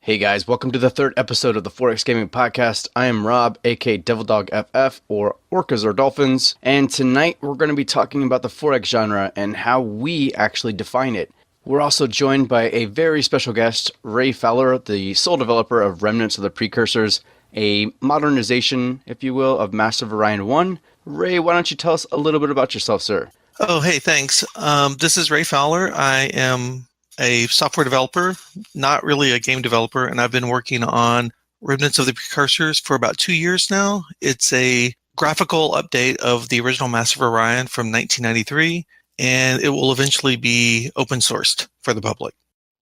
Hey guys, welcome to the third episode of the Forex Gaming Podcast. I am Rob, aka DevilDogFF, or Orcas or Dolphins, and tonight we're going to be talking about the Forex genre and how we actually define it. We're also joined by a very special guest, Ray Fowler, the sole developer of Remnants of the Precursors, a modernization, if you will, of Massive Orion 1. Ray, why don't you tell us a little bit about yourself, sir? Oh, hey, thanks. This is Ray Fowler. I am a software developer, not really a game developer, and I've been working on Remnants of the Precursors for about 2 years now. It's a graphical update of the original Massive Orion from 1993, and it will eventually be open sourced for the public.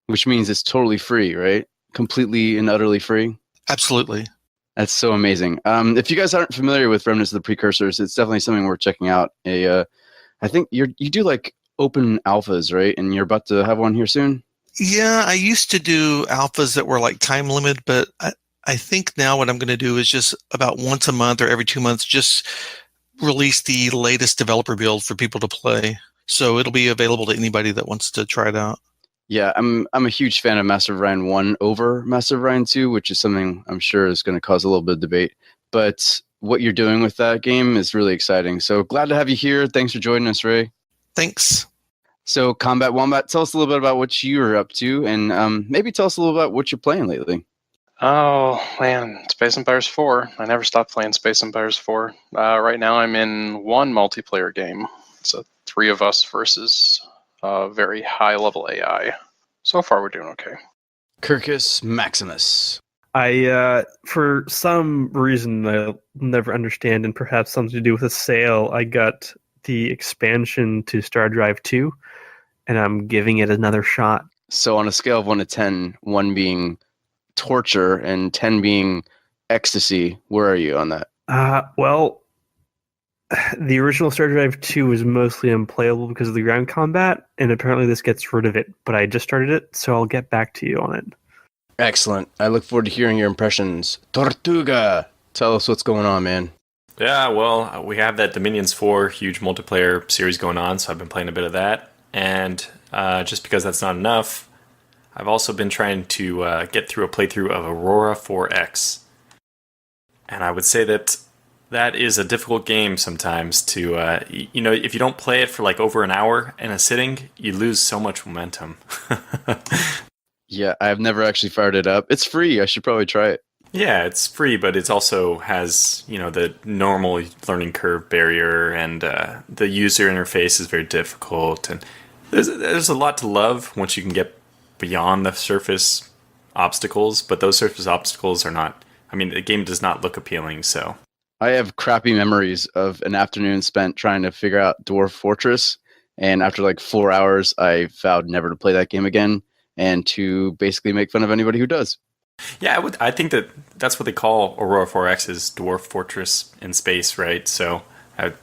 Which means it's totally free, right? Completely and utterly free? Absolutely. That's so amazing. If you guys aren't familiar with Remnants of the Precursors, it's definitely something worth checking out. I think you do like open alphas, right? And you're about to have one here soon? Yeah, I used to do alphas that were like time limited, but I think now what I'm going to do is just about once a month or every 2 months, just release the latest developer build for people to play. So it'll be available to anybody that wants to try it out. Yeah, I'm a huge fan of Massive Orion 1 over Massive Orion 2, which is something I'm sure is going to cause a little bit of debate. But what you're doing with that game is really exciting. So glad to have you here. Thanks for joining us, Ray. Thanks. So Combat Wombat, tell us a little bit about what you're up to, and maybe tell us a little about what you're playing lately. Oh, man, Space Empires 4. I never stopped playing Space Empires 4. Right now I'm in one multiplayer game. It's a 3 of us versus a very high-level AI. So far we're doing okay. Kirkus Maximus. For some reason I'll never understand, and perhaps something to do with a sale, I got the expansion to Star Drive 2, and I'm giving it another shot. So on a scale of 1 to 10, 1 being torture and 10 being ecstasy, where are you on that? Well, the original Star Drive 2 was mostly unplayable because of the ground combat, and apparently this gets rid of it, but I just started it, so I'll get back to you on it. Excellent. I look forward to hearing your impressions. Tortuga! Tell us what's going on, man. Yeah, well, we have that Dominions 4 huge multiplayer series going on, so I've been playing a bit of that. And just because that's not enough, I've also been trying to get through a playthrough of Aurora Forex. And I would say that that is a difficult game sometimes to, if you don't play it for like over an hour in a sitting, you lose so much momentum. Yeah, I've never actually fired it up. It's free. I should probably try it. Yeah, it's free, but it also has, the normal learning curve barrier, and the user interface is very difficult. And there's a lot to love once you can get beyond the surface obstacles, but those surface obstacles are not, the game does not look appealing, so. I have crappy memories of an afternoon spent trying to figure out Dwarf Fortress, and after like 4 hours, I vowed never to play that game again, and to basically make fun of anybody who does. Yeah, I think that's what they call Aurora 4X is Dwarf Fortress in space, right? So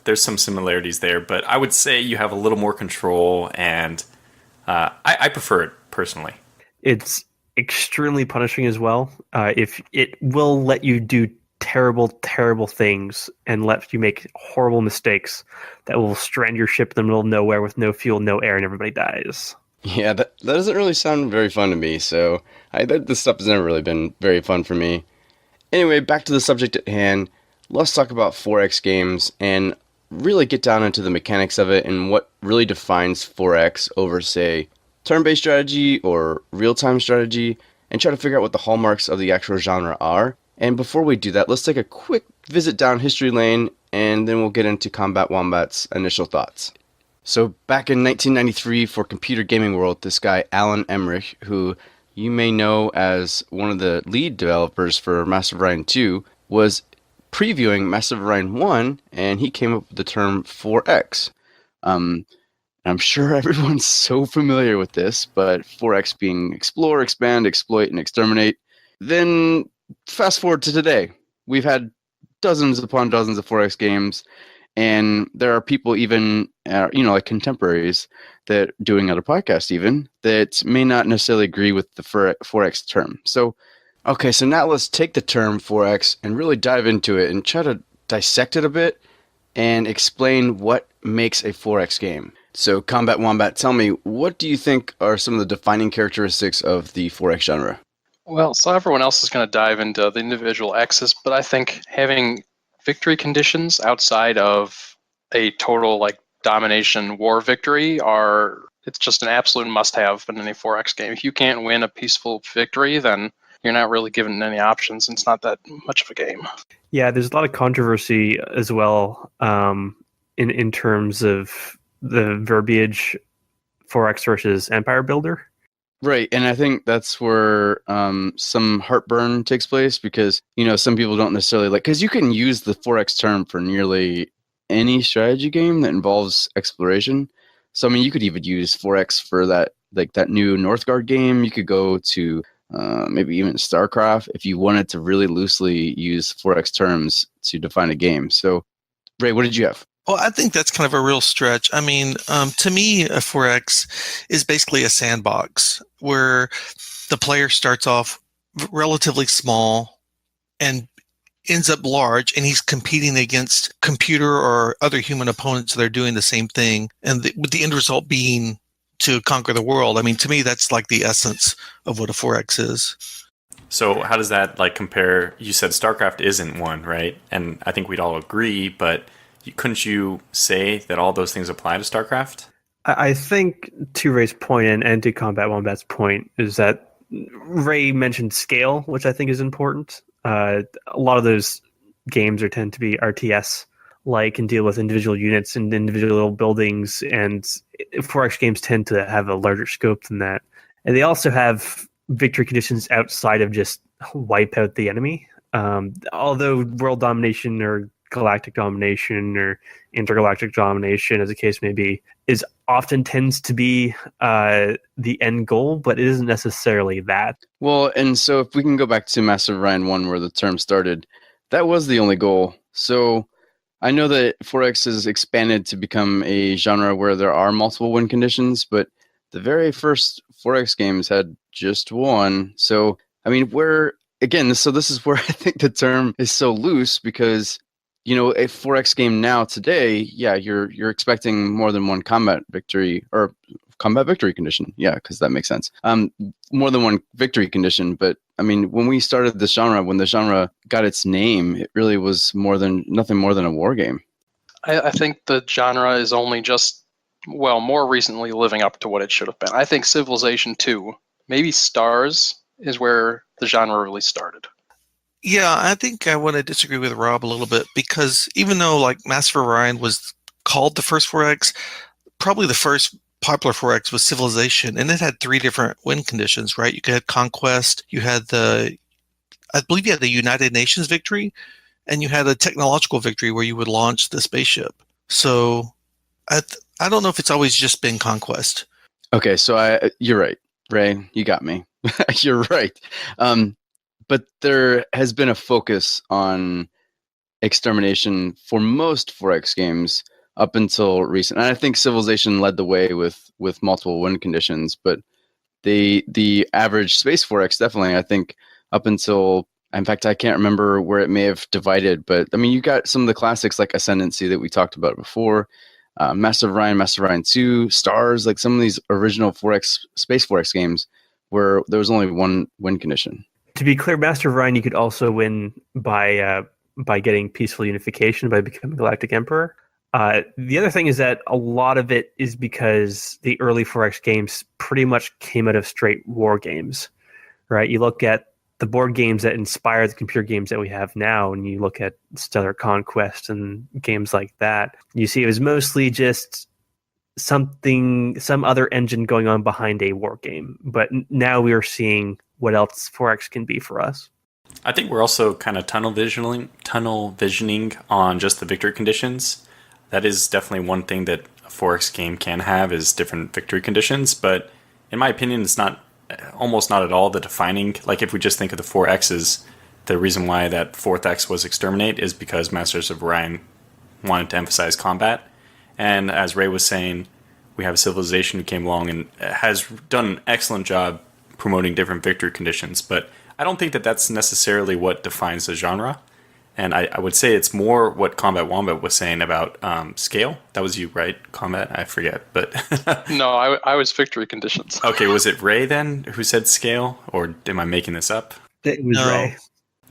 there's some similarities there, but I would say you have a little more control, and I prefer it personally. It's extremely punishing as well. If it will let you do terrible, terrible things and let you make horrible mistakes that will strand your ship in the middle of nowhere with no fuel, no air, and everybody dies. Yeah, that doesn't really sound very fun to me, so this stuff has never really been very fun for me. Anyway, back to the subject at hand. Let's talk about Forex games and really get down into the mechanics of it and what really defines Forex over, say, turn-based strategy or real-time strategy, and try to figure out what the hallmarks of the actual genre are. And before we do that, let's take a quick visit down history lane, and then we'll get into Combat Wombat's initial thoughts. So back in 1993 for Computer Gaming World, this guy Alan Emmerich, who you may know as one of the lead developers for Massive Orion 2, was previewing Massive Orion 1, and he came up with the term 4X. I'm sure everyone's so familiar with this, but 4X being explore, expand, exploit, and exterminate. Then fast forward to today. We've had dozens upon dozens of 4X games, and there are people even, like contemporaries that doing other podcasts even, that may not necessarily agree with the 4X term. So now let's take the term 4X and really dive into it and try to dissect it a bit and explain what makes a 4X game. So Combat Wombat, tell me, what do you think are some of the defining characteristics of the 4X genre? Well, so everyone else is going to dive into the individual X's, but I think having victory conditions outside of a total like domination war victory it's just an absolute must-have in any 4X game. If you can't win a peaceful victory, then you're not really given any options, and it's not that much of a game. Yeah, there's a lot of controversy as well in terms of the verbiage 4X versus Empire Builder. Right, and I think that's where some heartburn takes place because, some people don't necessarily because you can use the 4X term for nearly any strategy game that involves exploration. So, you could even use 4X for that, that new Northgard game. You could go to maybe even StarCraft if you wanted to really loosely use 4X terms to define a game. So, Ray, what did you have? Well, I think that's kind of a real stretch. To me, a 4X is basically a sandbox where the player starts off relatively small and ends up large, and he's competing against computer or other human opponents that are doing the same thing, and with the end result being to conquer the world. To me, that's like the essence of what a 4X is. So how does that compare? You said StarCraft isn't one, right? And I think we'd all agree, but couldn't you say that all those things apply to StarCraft? I think to Ray's point and to Combat Wombat's point is that Ray mentioned scale, which I think is important. A lot of those games tend to be RTS-like and deal with individual units and individual buildings, and 4X games tend to have a larger scope than that. And they also have victory conditions outside of just wipe out the enemy. Although world domination or galactic domination or intergalactic domination, as the case may be, is often tends to be the end goal, but it isn't necessarily that. Well, and so if we can go back to Master of Orion 1, where the term started, that was the only goal. So I know that 4X has expanded to become a genre where there are multiple win conditions, but the very first 4X games had just one. So, this is where I think the term is so loose because a 4X game now today, yeah, you're expecting more than one combat victory or combat victory condition. Yeah, because that makes sense. More than one victory condition. But when we started the genre, when the genre got its name, it really was nothing more than a war game. I think the genre is only just, more recently living up to what it should have been. I think Civilization 2, maybe Stars, is where the genre really started. Yeah, I think I want to disagree with Rob a little bit because even though Master of Orion was called the first 4X, probably the first popular 4X was Civilization, and it had 3 different win conditions, right? You had Conquest, I believe you had the United Nations victory, and you had a technological victory where you would launch the spaceship. So I don't know if it's always just been Conquest. Okay, so you're right, Ray. You got me. You're right. But there has been a focus on extermination for most 4X games up until recent. And I think Civilization led the way with multiple win conditions, but the average space 4X definitely, I think, up until, in fact, I can't remember where it may have divided, but you got some of the classics like Ascendancy that we talked about before, Master of Orion 2, Stars, some of these original 4X space 4X games where there was only one win condition. To be clear, Master of Orion, you could also win by getting peaceful unification by becoming Galactic Emperor. The other thing is that a lot of it is because the early 4X games pretty much came out of straight war games, right? You look at the board games that inspire the computer games that we have now, and you look at Stellar Conquest and games like that, you see it was mostly just some other engine going on behind a war game. But now we are seeing what else 4X can be for us. I think we're also kind of tunnel visioning on just the victory conditions. That is definitely one thing that a 4X game can have is different victory conditions, but in my opinion, it's almost not at all the defining. If we just think of the 4Xs, the reason why that 4th X was Exterminate is because Masters of Orion wanted to emphasize combat. And as Ray was saying, we have Civilization who came along and has done an excellent job promoting different victory conditions, but I don't think that that's necessarily what defines the genre. And I would say it's more what Combat Wombat was saying about scale. That was you, right? Combat? I forget, but No, I was victory conditions. okay. Was it Ray then who said scale, or am I making this up? It was No. Ray.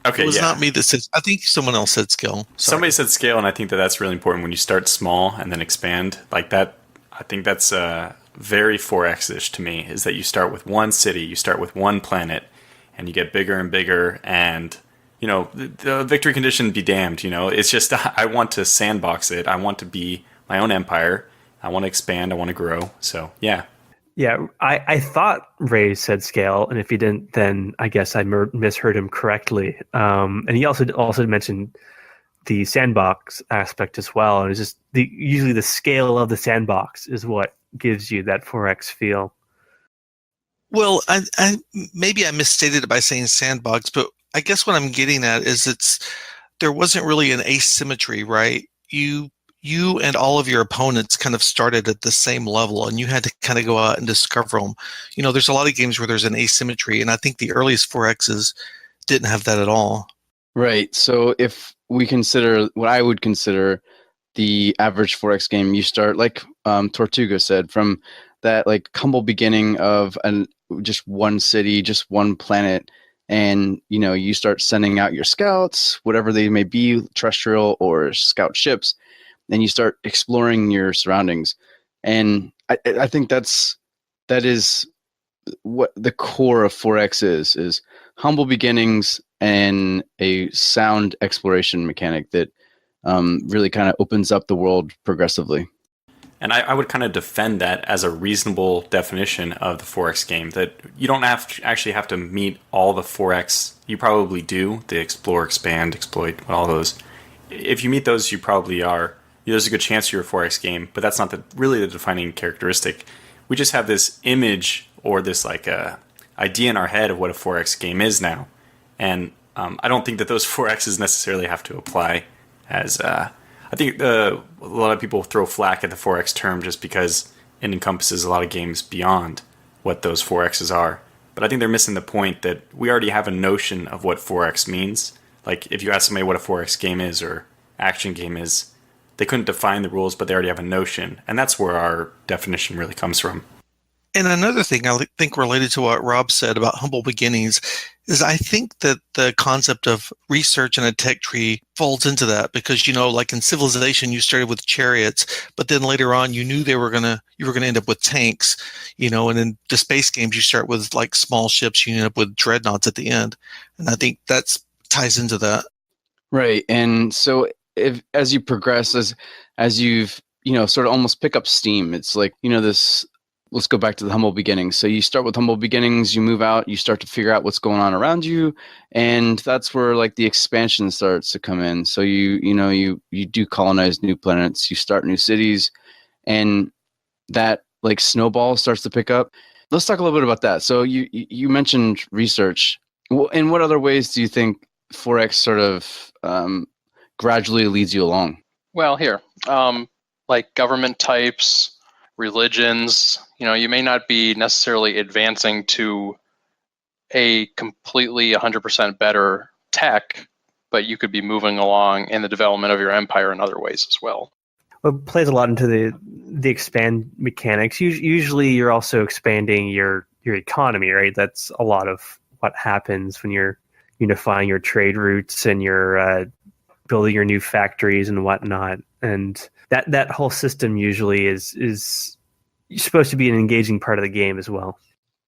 Okay, It was yeah. not me that said. I think someone else said skill. Sorry. Somebody said scale, and I think that that's really important when you start small and then expand like that. I think that's very 4X-ish to me. Is that you start with one city, you start with one planet, and you get bigger and bigger, and the victory condition be damned. It's just I want to sandbox it. I want to be my own empire. I want to expand. I want to grow. So yeah. Yeah, I thought Ray said scale, and if he didn't, then I guess I misheard him correctly. And he also mentioned the sandbox aspect as well. And it's just usually the scale of the sandbox is what gives you that 4X feel. Well, I maybe I misstated it by saying sandbox, but I guess what I'm getting at is there wasn't really an asymmetry, right? You and all of your opponents kind of started at the same level, and you had to kind of go out and discover them. There's a lot of games where there's an asymmetry, and I think the earliest 4Xs didn't have that at all. Right. So if we consider what I would consider the average 4X game, you start like Tortuga said, from that like humble beginning of just one city, just one planet, and you start sending out your scouts, whatever they may be, terrestrial or scout ships, and you start exploring your surroundings. And I think that is what the core of 4X is humble beginnings and a sound exploration mechanic that really kind of opens up the world progressively. And I would kind of defend that as a reasonable definition of the 4X game, that you don't actually have to meet all the 4X. You probably do, the explore, expand, exploit, all those. If you meet those, you probably are. There's a good chance you're a 4X game, but that's not really the defining characteristic. We just have this image or this idea in our head of what a 4X game is now. And I don't think that those 4Xs necessarily have to apply as... I think a lot of people throw flack at the 4X term just because it encompasses a lot of games beyond what those 4Xs are. But I think they're missing the point that we already have a notion of what 4X means. Like if you ask somebody what a 4X game is or action game is, they couldn't define the rules, but they already have a notion. And that's where our definition really comes from. And another thing I think related to what Rob said about humble beginnings is I think that the concept of research and a tech tree folds into that because, like in Civilization, you started with chariots, but then later on you knew you were going to end up with tanks, and in the space games, you start with like small ships, you end up with dreadnoughts at the end. And I think that ties into that. Right. And so as you progress, as you've, sort of almost pick up steam, it's like, this... Let's go back to the humble beginnings. So you start with humble beginnings, you move out, you start to figure out what's going on around you, and that's where like the expansion starts to come in. So you do colonize new planets, you start new cities, and that like snowball starts to pick up. Let's talk a little bit about that. So you mentioned research. In what other ways do you think 4X sort of gradually leads you along? Well, here, like government types, religions, you may not be necessarily advancing to a completely 100% better tech, but you could be moving along in the development of your empire in other ways as well. Well, it plays a lot into the expand mechanics. Usually you're also expanding your economy, right? That's a lot of what happens when you're unifying your trade routes and you're building your new factories and whatnot. And that whole system usually is supposed to be an engaging part of the game as well.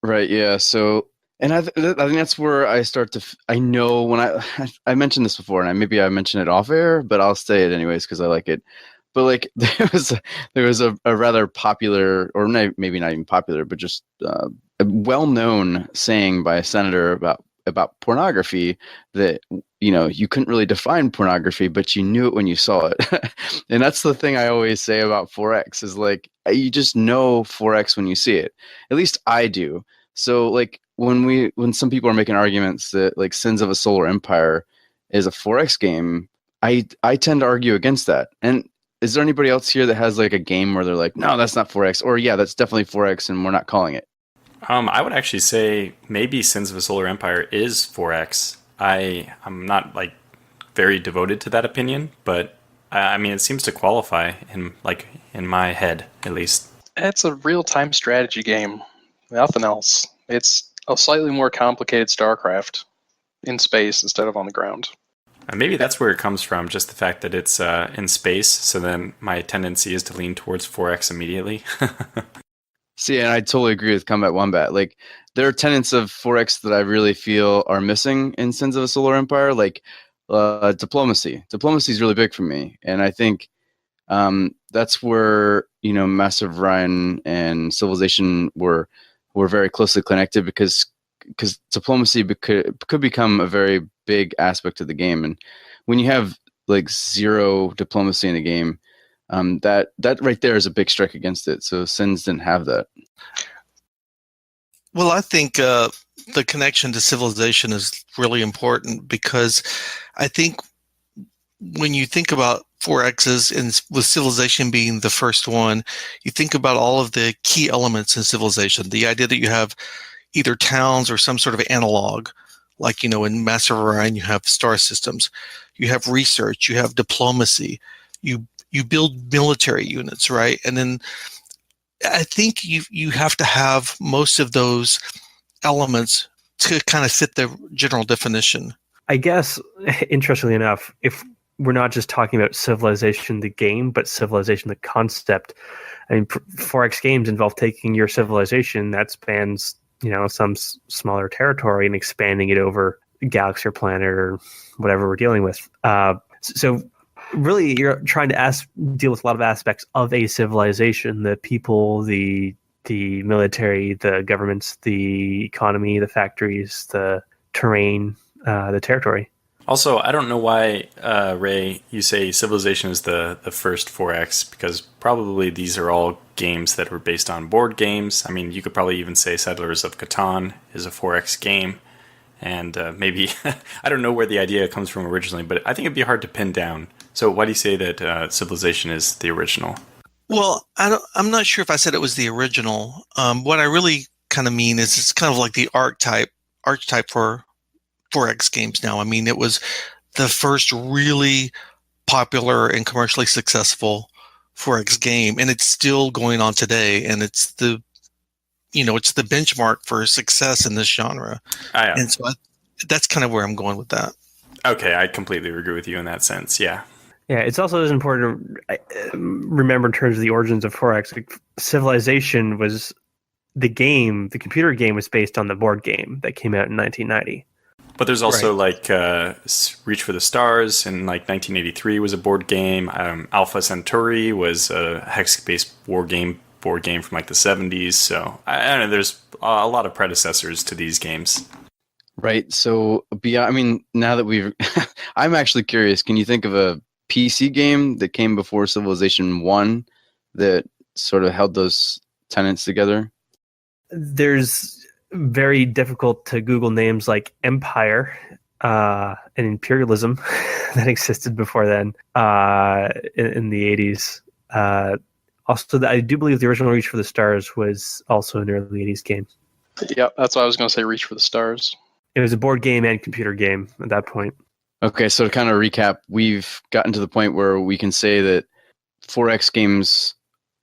Right. Yeah. So, and I think that's where I start to. I know when I mentioned this before, and maybe I mentioned it off air, but I'll say it anyways because I like it. But like there was a rather popular, or maybe not even popular, but just a well-known saying by a senator about pornography that you couldn't really define pornography, but you knew it when you saw it. And that's the thing I always say about 4X is like you just know 4X when you see it. At least I do. So like when some people are making arguments that like Sins of a Solar Empire is a 4X game, I tend to argue against that. And is there anybody else here that has like a game where they're like, no, that's not 4X, or yeah, that's definitely 4X and we're not calling it? I would actually say maybe Sins of a Solar Empire is 4X. I'm not like very devoted to that opinion, but I mean, it seems to qualify in my head at least. It's a real-time strategy game. Nothing else. It's a slightly more complicated StarCraft in space instead of on the ground. Maybe that's where it comes from, just the fact that it's in space. So then my tendency is to lean towards 4X immediately. See, and I totally agree with Combat Wombat. Like, there are tenets of 4X that I really feel are missing in Sins of a Solar Empire, like diplomacy. Diplomacy is really big for me, and I think that's where Master of Orion and Civilization were very closely connected because diplomacy could become a very big aspect of the game, and when you have like zero diplomacy in the game, that right there is a big strike against it. So Sins didn't have that. Well, I think the connection to Civilization is really important because I think when you think about 4Xs and with Civilization being the first one, you think about all of the key elements in Civilization. The idea that you have either towns or some sort of analog, like, in Master of Orion, you have star systems, you have research, you have diplomacy, you build military units, right? And then I think you have to have most of those elements to kind of fit the general definition. I guess, interestingly enough, if we're not just talking about Civilization the game, but Civilization the concept, I mean, 4X games involve taking your civilization that spans some smaller territory and expanding it over a galaxy or planet or whatever we're dealing with. So really, you're trying to deal with a lot of aspects of a civilization: the people, the military, the governments, the economy, the factories, the terrain, the territory. Also, I don't know why, Ray, you say Civilization is the first 4X, because probably these are all games that were based on board games. I mean, you could probably even say Settlers of Catan is a 4X game. And maybe, I don't know where the idea comes from originally, but I think it'd be hard to pin down. So why do you say that Civilization is the original? Well, I'm not sure if I said it was the original. What I really kind of mean is it's kind of like the archetype for 4X games now. I mean, it was the first really popular and commercially successful 4X game, and it's still going on today, and it's the benchmark for success in this genre. Yeah. And so that's kind of where I'm going with that. Okay, I completely agree with you in that sense, yeah. Yeah, it's also as important to remember in terms of the origins of 4X. Like, Civilization was the computer game was based on the board game that came out in 1990. But there's also Reach for the Stars in 1983 was a board game. Alpha Centauri was a hex-based board game from the 70s. So I don't know. There's a lot of predecessors to these games. Right. So now that I'm actually curious. Can you think of a PC game that came before Civilization 1 that sort of held those tenets together? There's very difficult to Google names like Empire and Imperialism that existed before then in the 80s. Also, I do believe the original Reach for the Stars was also an early 80s game. Yeah, that's what I was going to say, Reach for the Stars. It was a board game and computer game at that point. Okay, so to kind of recap, we've gotten to the point where we can say that 4X games,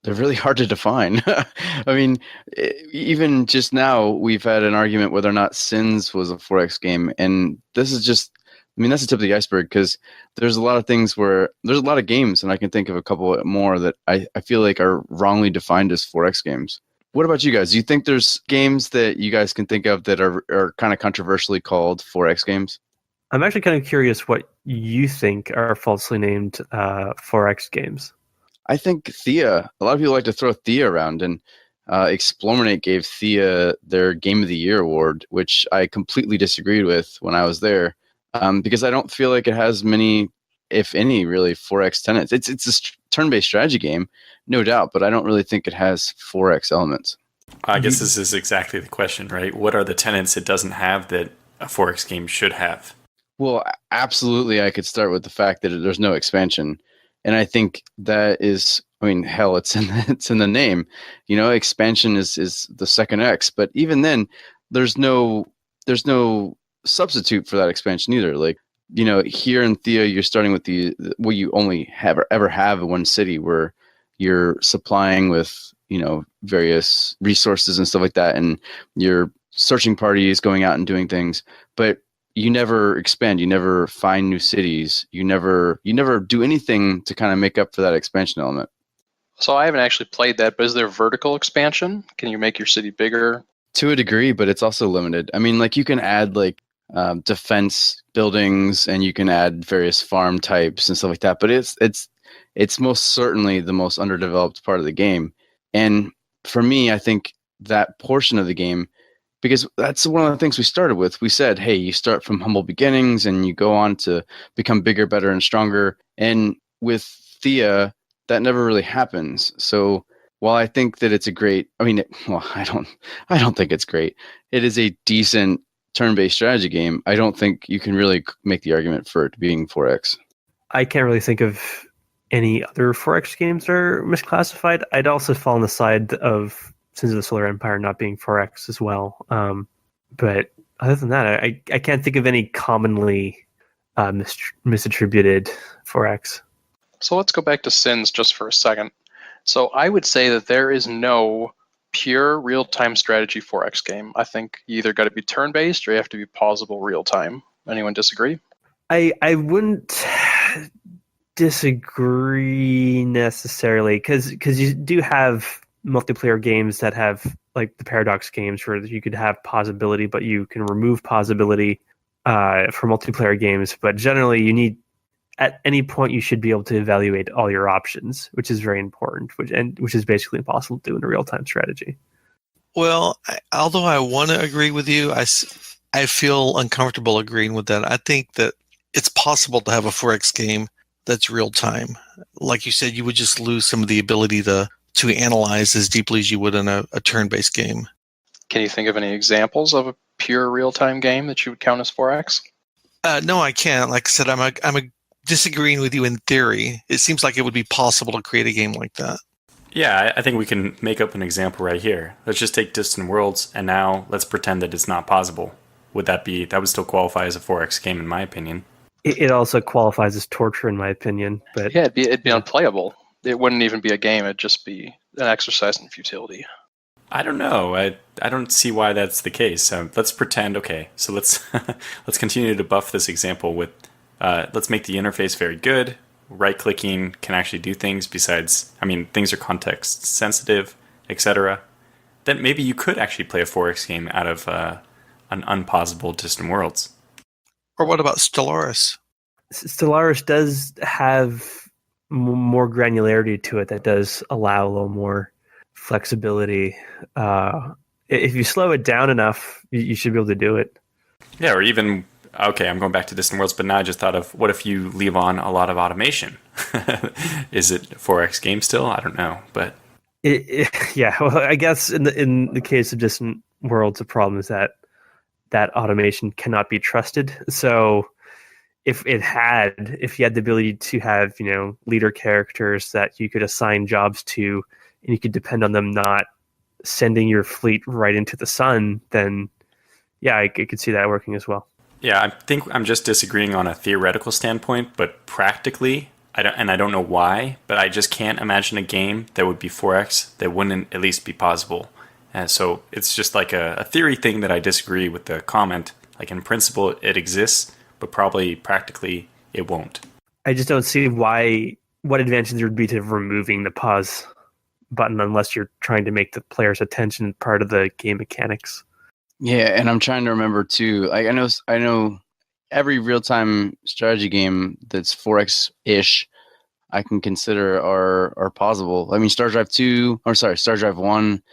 they're really hard to define. I mean, even just now, we've had an argument whether or not Sins was a 4X game. And this is just, that's the tip of the iceberg, because there's a lot of things where there's a lot of games, and I can think of a couple more that I feel like are wrongly defined as 4X games. What about you guys? Do you think there's games that you guys can think of that are kind of controversially called 4X games? I'm actually kind of curious what you think are falsely named 4X games. I think Thea. A lot of people like to throw Thea around, and Explorminate gave Thea their Game of the Year award, which I completely disagreed with when I was there, because I don't feel like it has many, if any, really 4X tenets. It's a turn-based strategy game, no doubt, but I don't really think it has 4X elements. I guess this is exactly the question, right? What are the tenets it doesn't have that a 4X game should have? Well, absolutely, I could start with the fact that there's no expansion. And I think that is, hell, it's in the name. Expansion is the second X. But even then, there's no substitute for that expansion either. Like, here in Thea, you're starting with what you only ever have in one city, where you're supplying with, various resources and stuff like that, and you're searching parties, going out and doing things, but you never expand, you never find new cities, you never do anything to kind of make up for that expansion element. So I haven't actually played that, but is there vertical expansion? Can you make your city bigger? To a degree, but it's also limited. I mean, like, you can add defense buildings, and you can add various farm types and stuff like that, but it's most certainly the most underdeveloped part of the game. And for me, I think that portion of the game, because that's one of the things we started with. We said, hey, you start from humble beginnings and you go on to become bigger, better, and stronger. And with Thea, that never really happens. So while I think that it's I don't think it's great. It is a decent turn-based strategy game. I don't think you can really make the argument for it being 4X. I can't really think of any other 4X games that are misclassified. I'd also fall on the side of Sins of the Solar Empire not being 4X as well. But other than that, I can't think of any commonly misattributed 4X. So let's go back to Sins just for a second. So I would say that there is no pure real-time strategy 4X game. I think you either got to be turn-based or you have to be pausable real-time. Anyone disagree? I wouldn't disagree necessarily, because you do have multiplayer games that have, like the Paradox games, where you could have pausability, but you can remove pausability for multiplayer games. But generally, you need, at any point, you should be able to evaluate all your options, which is very important, which is basically impossible to do in a real-time strategy. Well, although I want to agree with you, I feel uncomfortable agreeing with that. I think that it's possible to have a 4X game that's real-time. Like you said, you would just lose some of the ability to analyze as deeply as you would in a turn-based game. Can you think of any examples of a pure real-time game that you would count as 4X? No, I can't. Like I said, I'm disagreeing with you in theory. It seems like it would be possible to create a game like that. Yeah, I think we can make up an example right here. Let's just take Distant Worlds, and now let's pretend that it's not possible. That would still qualify as a 4X game, in my opinion. It also qualifies as torture, in my opinion. But yeah, it'd be unplayable. It wouldn't even be a game. It'd just be an exercise in futility. I don't know. I don't see why that's the case. Let's pretend. Okay, so let's let's continue to buff this example with. Let's make the interface very good. Right-clicking can actually do things besides. Things are context sensitive, etc. Then maybe you could actually play a 4X game out of an unpausable Distant Worlds. Or what about Stellaris? Stellaris does have more granularity to it that does allow a little more flexibility. If you slow it down enough, you should be able to do it. Yeah, or even, okay, I'm going back to Distant Worlds, but now I just thought of, what if you leave on a lot of automation? Is it 4X game still? I don't know, but... Yeah, well, I guess in the case of Distant Worlds, the problem is that automation cannot be trusted. So if you had the ability to have, leader characters that you could assign jobs to, and you could depend on them not sending your fleet right into the sun, then yeah, I could see that working as well. Yeah, I think I'm just disagreeing on a theoretical standpoint, but practically, I don't know why, but I just can't imagine a game that would be 4X that wouldn't at least be possible. And so it's just like a theory thing that I disagree with the comment. Like, in principle, it exists, but probably practically it won't. I just don't see what advantage there would be to removing the pause button unless you're trying to make the player's attention part of the game mechanics. Yeah, and I'm trying to remember too. Like, I know every real-time strategy game that's 4X-ish, I can consider are pausable. Star Drive 1,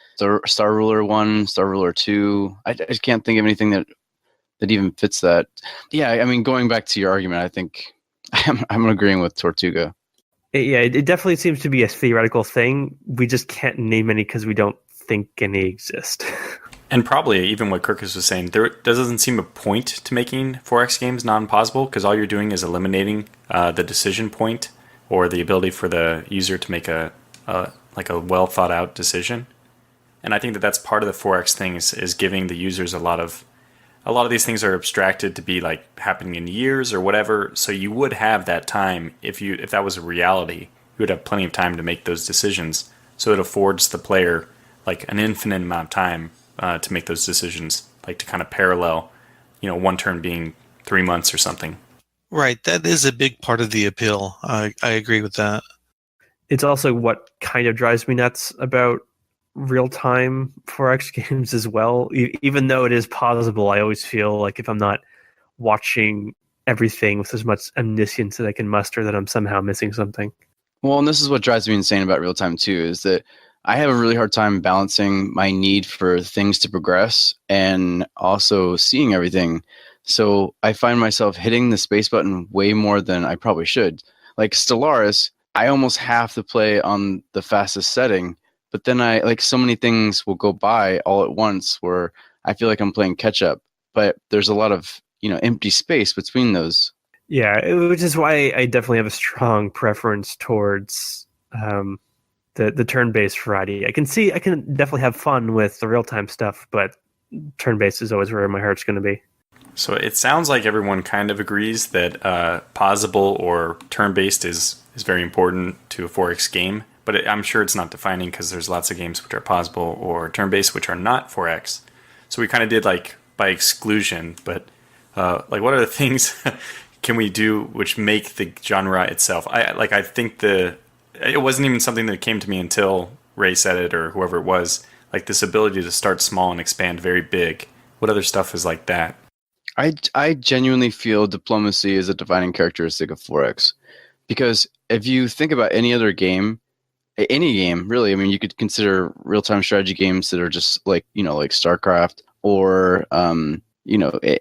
Star Ruler 1, Star Ruler 2. I just can't think of anything that even fits that. Yeah, going back to your argument, I think I'm agreeing with Tortuga. Yeah, it definitely seems to be a theoretical thing. We just can't name any because we don't think any exist. And probably even what Kirkus was saying, there doesn't seem a point to making 4X games non-pausable, because all you're doing is eliminating the decision point or the ability for the user to make a well thought out decision. And I think that's part of the 4X thing is giving the users a lot of a lot of these things are abstracted to be like happening in years or whatever. So you would have that time if that was a reality. You would have plenty of time to make those decisions. So it affords the player like an infinite amount of time to make those decisions, like to kind of parallel, one turn being 3 months or something. Right. That is a big part of the appeal. I agree with that. It's also what kind of drives me nuts about real-time Forex games as well. Even though it is possible, I always feel like if I'm not watching everything with as much omniscience that I can muster, that I'm somehow missing something. Well, and this is what drives me insane about real time too, is that I have a really hard time balancing my need for things to progress and also seeing everything. So I find myself hitting the space button way more than I probably should. Like Stellaris, I almost have to play on the fastest setting, but then so many things will go by all at once where I feel like I'm playing catch up, but there's a lot of, empty space between those. Yeah, which is why I definitely have a strong preference towards the turn-based variety. I can definitely have fun with the real-time stuff, but turn-based is always where my heart's going to be. So it sounds like everyone kind of agrees that pausable or turn-based is very important to a Forex game, but I'm sure it's not defining because there's lots of games which are pausable or turn-based which are not Forex. So we kind of did like by exclusion, but what are the things can we do which make the genre itself? I think it wasn't even something that came to me until Ray said it or whoever it was. Like this ability to start small and expand very big. What other stuff is like that? I genuinely feel diplomacy is a defining characteristic of Forex, because if you think about any other game, any game really, I mean, you could consider real-time strategy games that are just like StarCraft or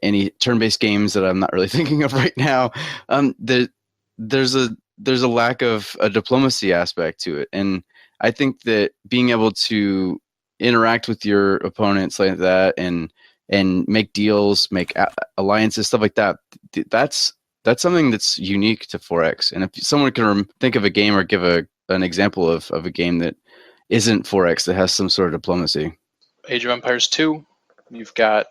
any turn-based games that I'm not really thinking of right now. There's a lack of a diplomacy aspect to it, and I think that being able to interact with your opponents like that and make deals, make alliances, stuff like that, that's something that's unique to Forex. And if someone can think of a game or give an example of a game that isn't Forex that has some sort of diplomacy. Age of Empires 2, you've got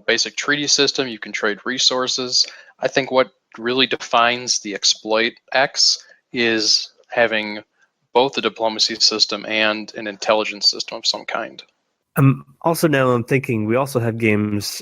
basic treaty system, you can trade resources. I think what really defines the exploit X is having both a diplomacy system and an intelligence system of some kind. Also, now I'm thinking we also have games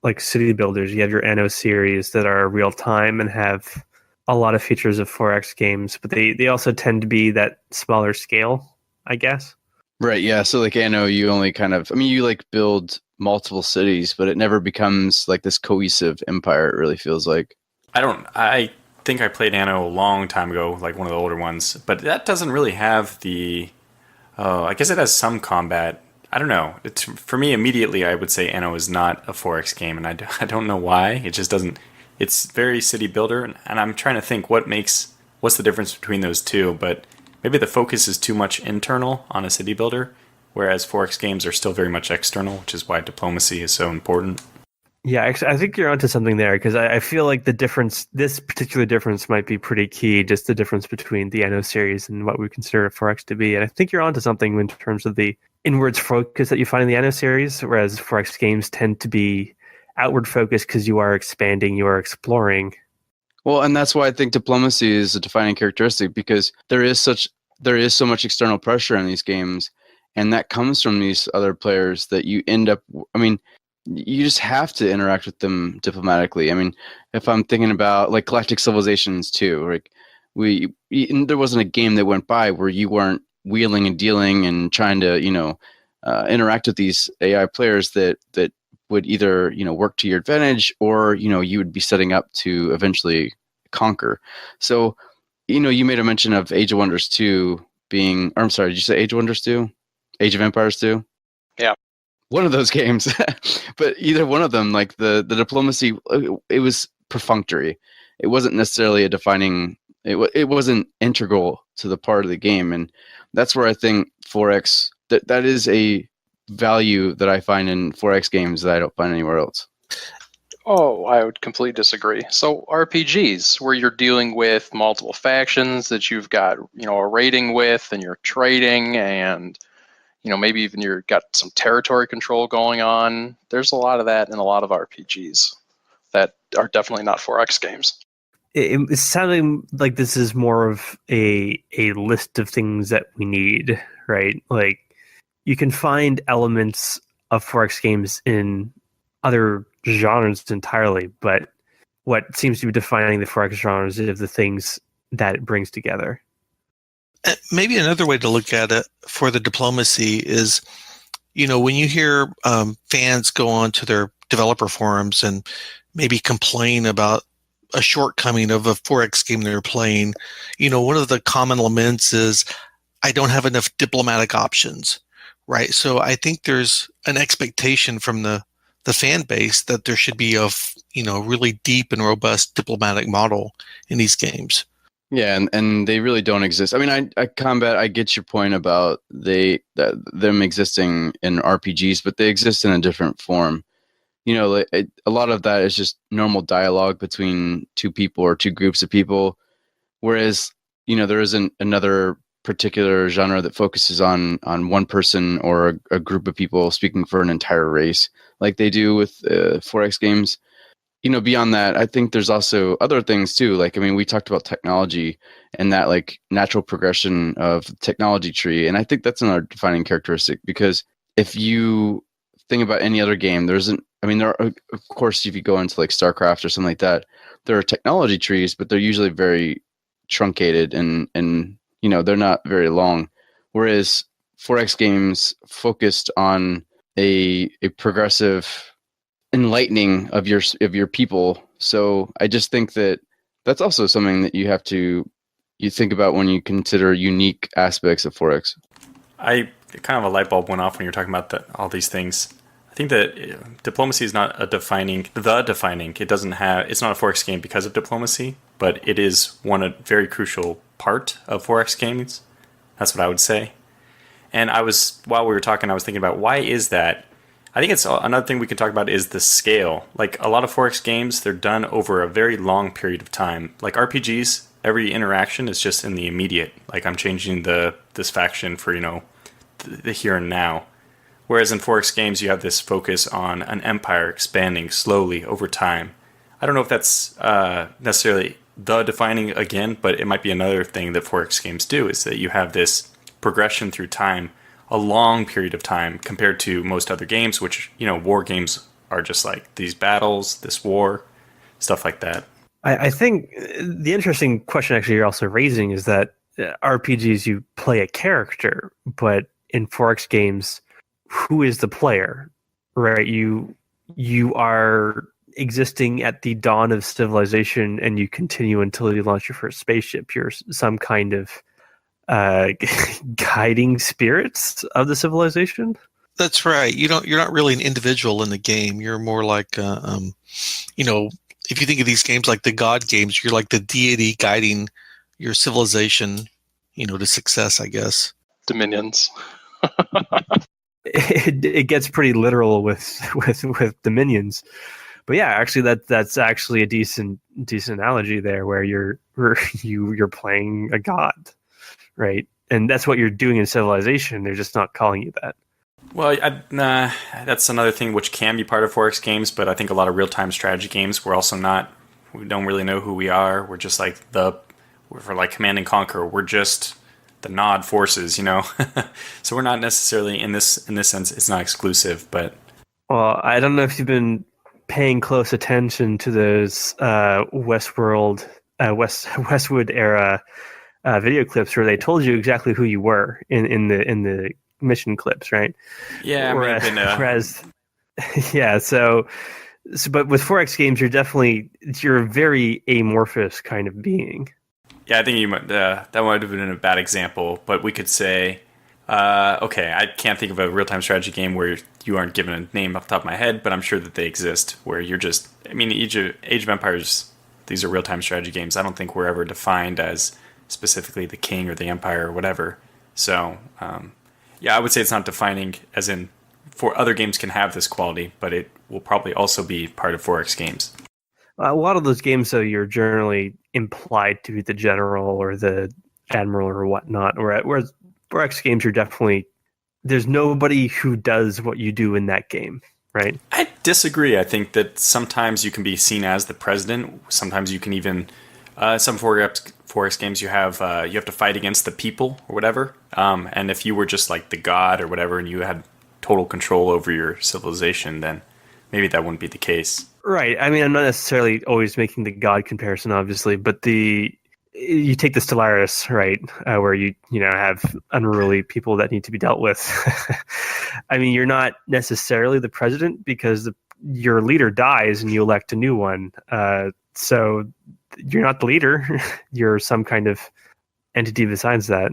like City Builders. You have your Anno series that are real time and have a lot of features of 4X games, but they also tend to be that smaller scale, I guess. Right, yeah. So like Anno, you only you build multiple cities, but it never becomes like this cohesive empire, it really feels like. I think I played Anno a long time ago, like one of the older ones, but that doesn't really have I guess it has some combat. I don't know. For me, immediately, I would say Anno is not a 4X game, and I don't know why. It just doesn't. It's very city builder, and I'm trying to think what's the difference between those two, but maybe the focus is too much internal on a city builder, whereas 4X games are still very much external, which is why diplomacy is so important. Yeah, actually, I think you're onto something there, because I feel like this particular difference might be pretty key, just the difference between the Anno series and what we consider 4X to be. And I think you're onto something in terms of the inwards focus that you find in the Anno series, whereas 4X games tend to be outward focused because you are expanding, you are exploring. Well, and that's why I think diplomacy is a defining characteristic, because there is so much external pressure in these games, and that comes from these other players that you end up. I mean, you just have to interact with them diplomatically. I mean, if I'm thinking about like Galactic Civilizations 2, like there wasn't a game that went by where you weren't wheeling and dealing and trying to interact with these AI players that would either work to your advantage or you would be setting up to eventually conquer. So you made a mention of Age of Wonders 2 being, or I'm sorry, did you say Age of Wonders 2? Age of Empires 2? Yeah. One of those games. But either one of them, like the diplomacy, it was perfunctory. It wasn't necessarily a defining, it wasn't integral to the part of the game. And that's where I think 4X, that is a value that I find in 4X games that I don't find anywhere else. Oh, I would completely disagree. So RPGs, where you're dealing with multiple factions that you've got, a rating with, and you're trading, and maybe even you've got some territory control going on. There's a lot of that in a lot of RPGs that are definitely not 4X games. It's sounding like this is more of a list of things that we need, right? Like, you can find elements of 4X games in other genres entirely, but what seems to be defining the 4X genres is the things that it brings together. Maybe another way to look at it for the diplomacy is, when you hear fans go on to their developer forums and maybe complain about a shortcoming of a 4X game they're playing, one of the common laments is, I don't have enough diplomatic options, right? So I think there's an expectation from the fan base that there should be a really deep and robust diplomatic model in these games. Yeah, and they really don't exist. I mean, I get your point about them existing in RPGs, but they exist in a different form. A lot of that is just normal dialogue between two people or two groups of people, whereas there isn't another particular genre that focuses on one person or a group of people speaking for an entire race like they do with 4X games. Beyond that, I think there's also other things too. Like, I mean, we talked about technology and that like natural progression of the technology tree. And I think that's another defining characteristic, because if you think about any other game, there are, of course, if you go into like StarCraft or something like that, there are technology trees, but they're usually very truncated and they're not very long. Whereas 4X games focused on a progressive enlightening of your people. So I just think that that's also something that you think about when you consider unique aspects of 4X. Kind of a light bulb went off when you were talking about all these things. I think that diplomacy is not the defining. It's not a 4X game because of diplomacy, but it is a very crucial part of 4X games. That's what I would say. And while we were talking, I was thinking about why is that? I think it's another thing we could talk about is the scale. Like a lot of 4X games, they're done over a very long period of time. Like RPGs, every interaction is just in the immediate. Like I'm changing this faction for, the here and now. Whereas in 4X games, you have this focus on an empire expanding slowly over time. I don't know if that's necessarily the defining again, but it might be another thing that 4X games do, is that you have this progression through time, a long period of time compared to most other games, which, war games are just like these battles, this war, stuff like that. I think the interesting question actually you're also raising is that RPGs, you play a character, but in 4X games, who is the player, right? You are existing at the dawn of civilization and you continue until you launch your first spaceship. You're some kind of guiding spirits of the civilization. That's right. You're not really an individual in the game. You're more like, if you think of these games like the god games, you're like the deity guiding your civilization, to success, I guess. Dominions. It gets pretty literal with dominions, but yeah, actually that's actually a decent analogy there, where you're playing a god, right? And that's what you're doing in Civilization. They're just not calling you that. Well, that's another thing which can be part of 4X games, but I think a lot of real-time strategy games, we don't really know who we are. We're just like we're like Command and Conquer. We're just the Nod forces, So we're not necessarily in this sense. It's not exclusive, but well, I don't know if you've been paying close attention to those Westwood era video clips where they told you exactly who you were in the mission clips, right? Yeah, whereas yeah, so but with 4X games, you're a very amorphous kind of being. Yeah, I think you might, that might have been a bad example, but we could say, okay, I can't think of a real-time strategy game where you aren't given a name off the top of my head, but I'm sure that they exist, where you're just, Age of Empires, these are real-time strategy games. I don't think we're ever defined as specifically the king or the empire or whatever. So, yeah, I would say it's not defining, as in, for other games can have this quality, but it will probably also be part of 4X games. A lot of those games, though, you're generally implied to be the general or the admiral or whatnot. Whereas 4X games, you're definitely there's nobody who does what you do in that game, right? I disagree. I think that sometimes you can be seen as the president. Sometimes you can even some Forex games you have to fight against the people or whatever. And if you were just like the god or whatever, and you had total control over your civilization, then maybe that wouldn't be the case. Right. I mean, I'm not necessarily always making the god comparison, obviously, but you take the Stellaris, right, where you have unruly people that need to be dealt with. I mean, you're not necessarily the president because your leader dies and you elect a new one. So you're not the leader. You're some kind of entity besides that.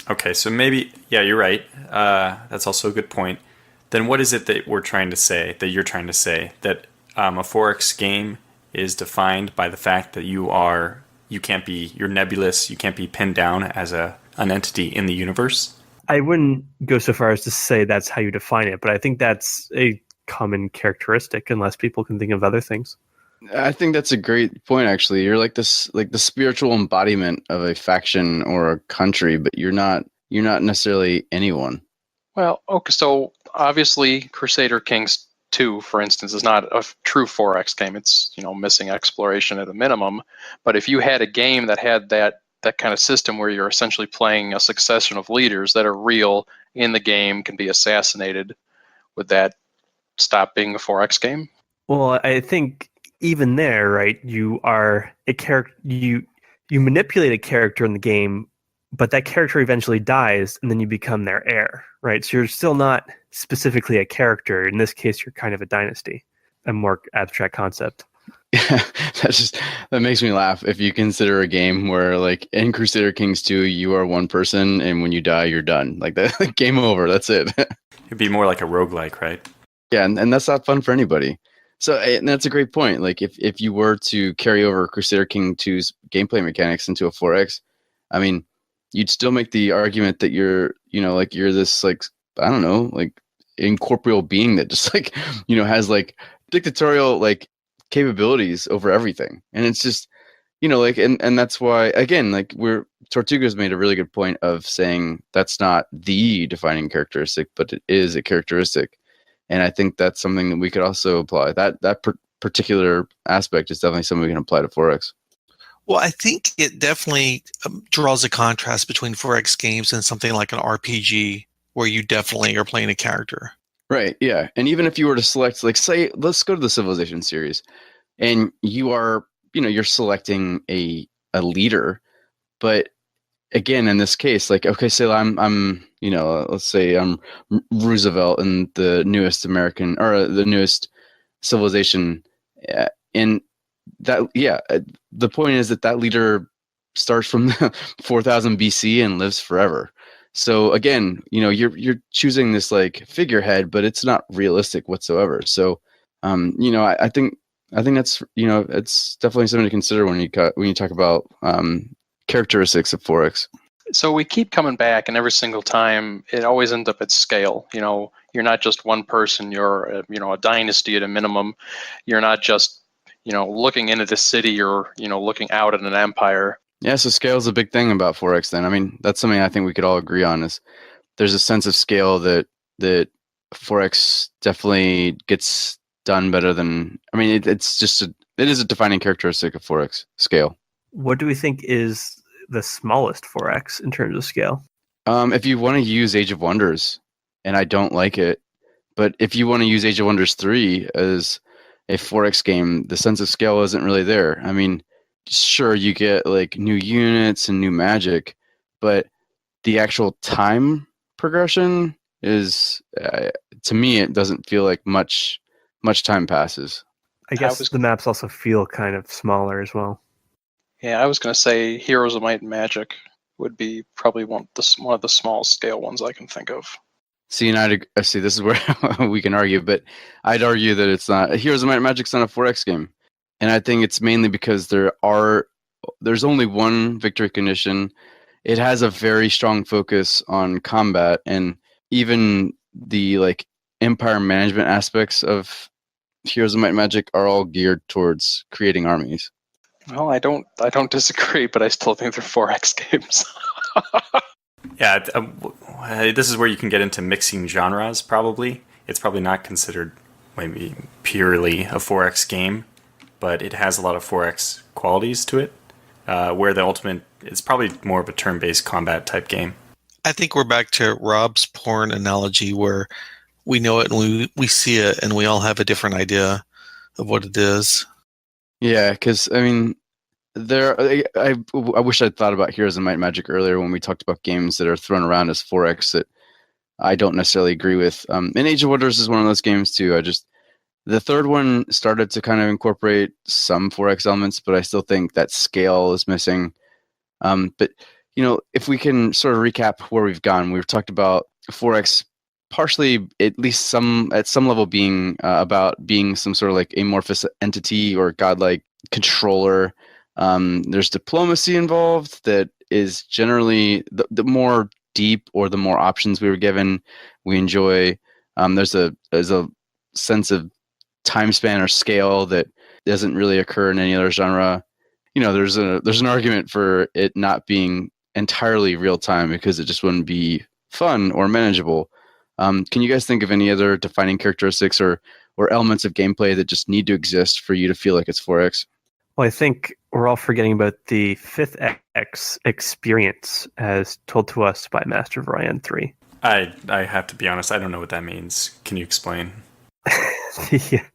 Okay, so maybe, yeah, you're right. That's also a good point. Then what is it that you're trying to say, that a Forex game is defined by the fact that you're nebulous, you can't be pinned down as an entity in the universe? I wouldn't go so far as to say that's how you define it, but I think that's a common characteristic unless people can think of other things. I think that's a great point, actually. You're like this, like the spiritual embodiment of a faction or a country, but you're not necessarily anyone. Well, okay, so obviously Crusader Kings 2, for instance, is not a true Forex game. It's, missing exploration at a minimum. But if you had a game that had that kind of system where you're essentially playing a succession of leaders that are real in the game, can be assassinated, would that stop being a Forex game? Well, I think even there, right, you are a character, you manipulate a character in the game, but that character eventually dies and then you become their heir, right? So you're still not specifically a character. In this case, you're kind of a dynasty, a more abstract concept. Yeah, that makes me laugh. If you consider a game where, like in Crusader Kings 2, you are one person, and when you die, you're done. Like that, game over. That's it. It'd be more like a roguelike, right? Yeah, and that's not fun for anybody. So and that's a great point. Like if you were to carry over Crusader King 2's gameplay mechanics into a 4X, I mean, you'd still make the argument that you're this, like, I don't know, like incorporeal being that just like, has like dictatorial like capabilities over everything. And it's just, like, and that's why, again, like Tortuga's made a really good point of saying that's not the defining characteristic, but it is a characteristic. And I think that's something that we could also apply. That particular aspect is definitely something we can apply to Forex. Well, I think it definitely draws a contrast between Forex games and something like an RPG where you definitely are playing a character. Right, yeah. And even if you were to select, like, say, let's go to the Civilization series, and you are, you're selecting a leader, but again, in this case, like, okay, say I'm let's say I'm Roosevelt in the newest American, or the newest Civilization, and that, the point is that leader starts from 4000 BC and lives forever. So again, you're choosing this like figurehead, but it's not realistic whatsoever. So, I think that's, it's definitely something to consider when you talk about characteristics of Forex. So we keep coming back, and every single time it always ends up at scale. You're not just one person. You're a dynasty at a minimum. You're not just looking into the city. You're looking out at an empire. Yeah, so scale is a big thing about Forex then. I mean, that's something I think we could all agree on, is there's a sense of scale that Forex definitely gets done better than, I mean, it is a defining characteristic of Forex, scale. What do we think is the smallest Forex in terms of scale? If you want to use Age of Wonders, and I don't like it, but if you want to use Age of Wonders 3 as a Forex game, the sense of scale isn't really there. I mean, sure, you get like new units and new magic, but the actual time progression is, to me, it doesn't feel like much time passes. I guess the maps also feel kind of smaller as well. Yeah, I was going to say Heroes of Might and Magic would be probably one of the small scale ones I can think of. See, and this is where we can argue, but I'd argue that it's not, Heroes of Might and Magic's not a 4X game. And I think it's mainly because there's only one victory condition. It has a very strong focus on combat, and even the like empire management aspects of Heroes of Might and Magic are all geared towards creating armies. Well, I don't disagree, but I still think they're 4X games. Yeah, this is where you can get into mixing genres, probably. It's probably not considered maybe purely a Forex game, but it has a lot of Forex qualities to it, where the ultimate, it's probably more of a turn-based combat type game. I think we're back to Rob's porn analogy where we know it and we see it and we all have a different idea of what it is. Yeah, because I mean, I wish I'd thought about Heroes of Might and Magic earlier when we talked about games that are thrown around as Forex that I don't necessarily agree with. And Age of Wonders is one of those games too. The third one started to kind of incorporate some Forex elements, but I still think that scale is missing. But if we can sort of recap where we've gone, we've talked about Forex partially, at least at some level, being about being some sort of like amorphous entity or godlike controller. There's diplomacy involved that is generally the more deep or the more options we were given, we enjoy. There's a sense of time span or scale that doesn't really occur in any other genre. There's an argument for it not being entirely real time because it just wouldn't be fun or manageable. Can you guys think of any other defining characteristics or elements of gameplay that just need to exist for you to feel like it's Forex? Well, I think we're all forgetting about the 5th X experience as told to us by Master of Orion 3. I have to be honest, I don't know what that means. Can you explain? Yeah.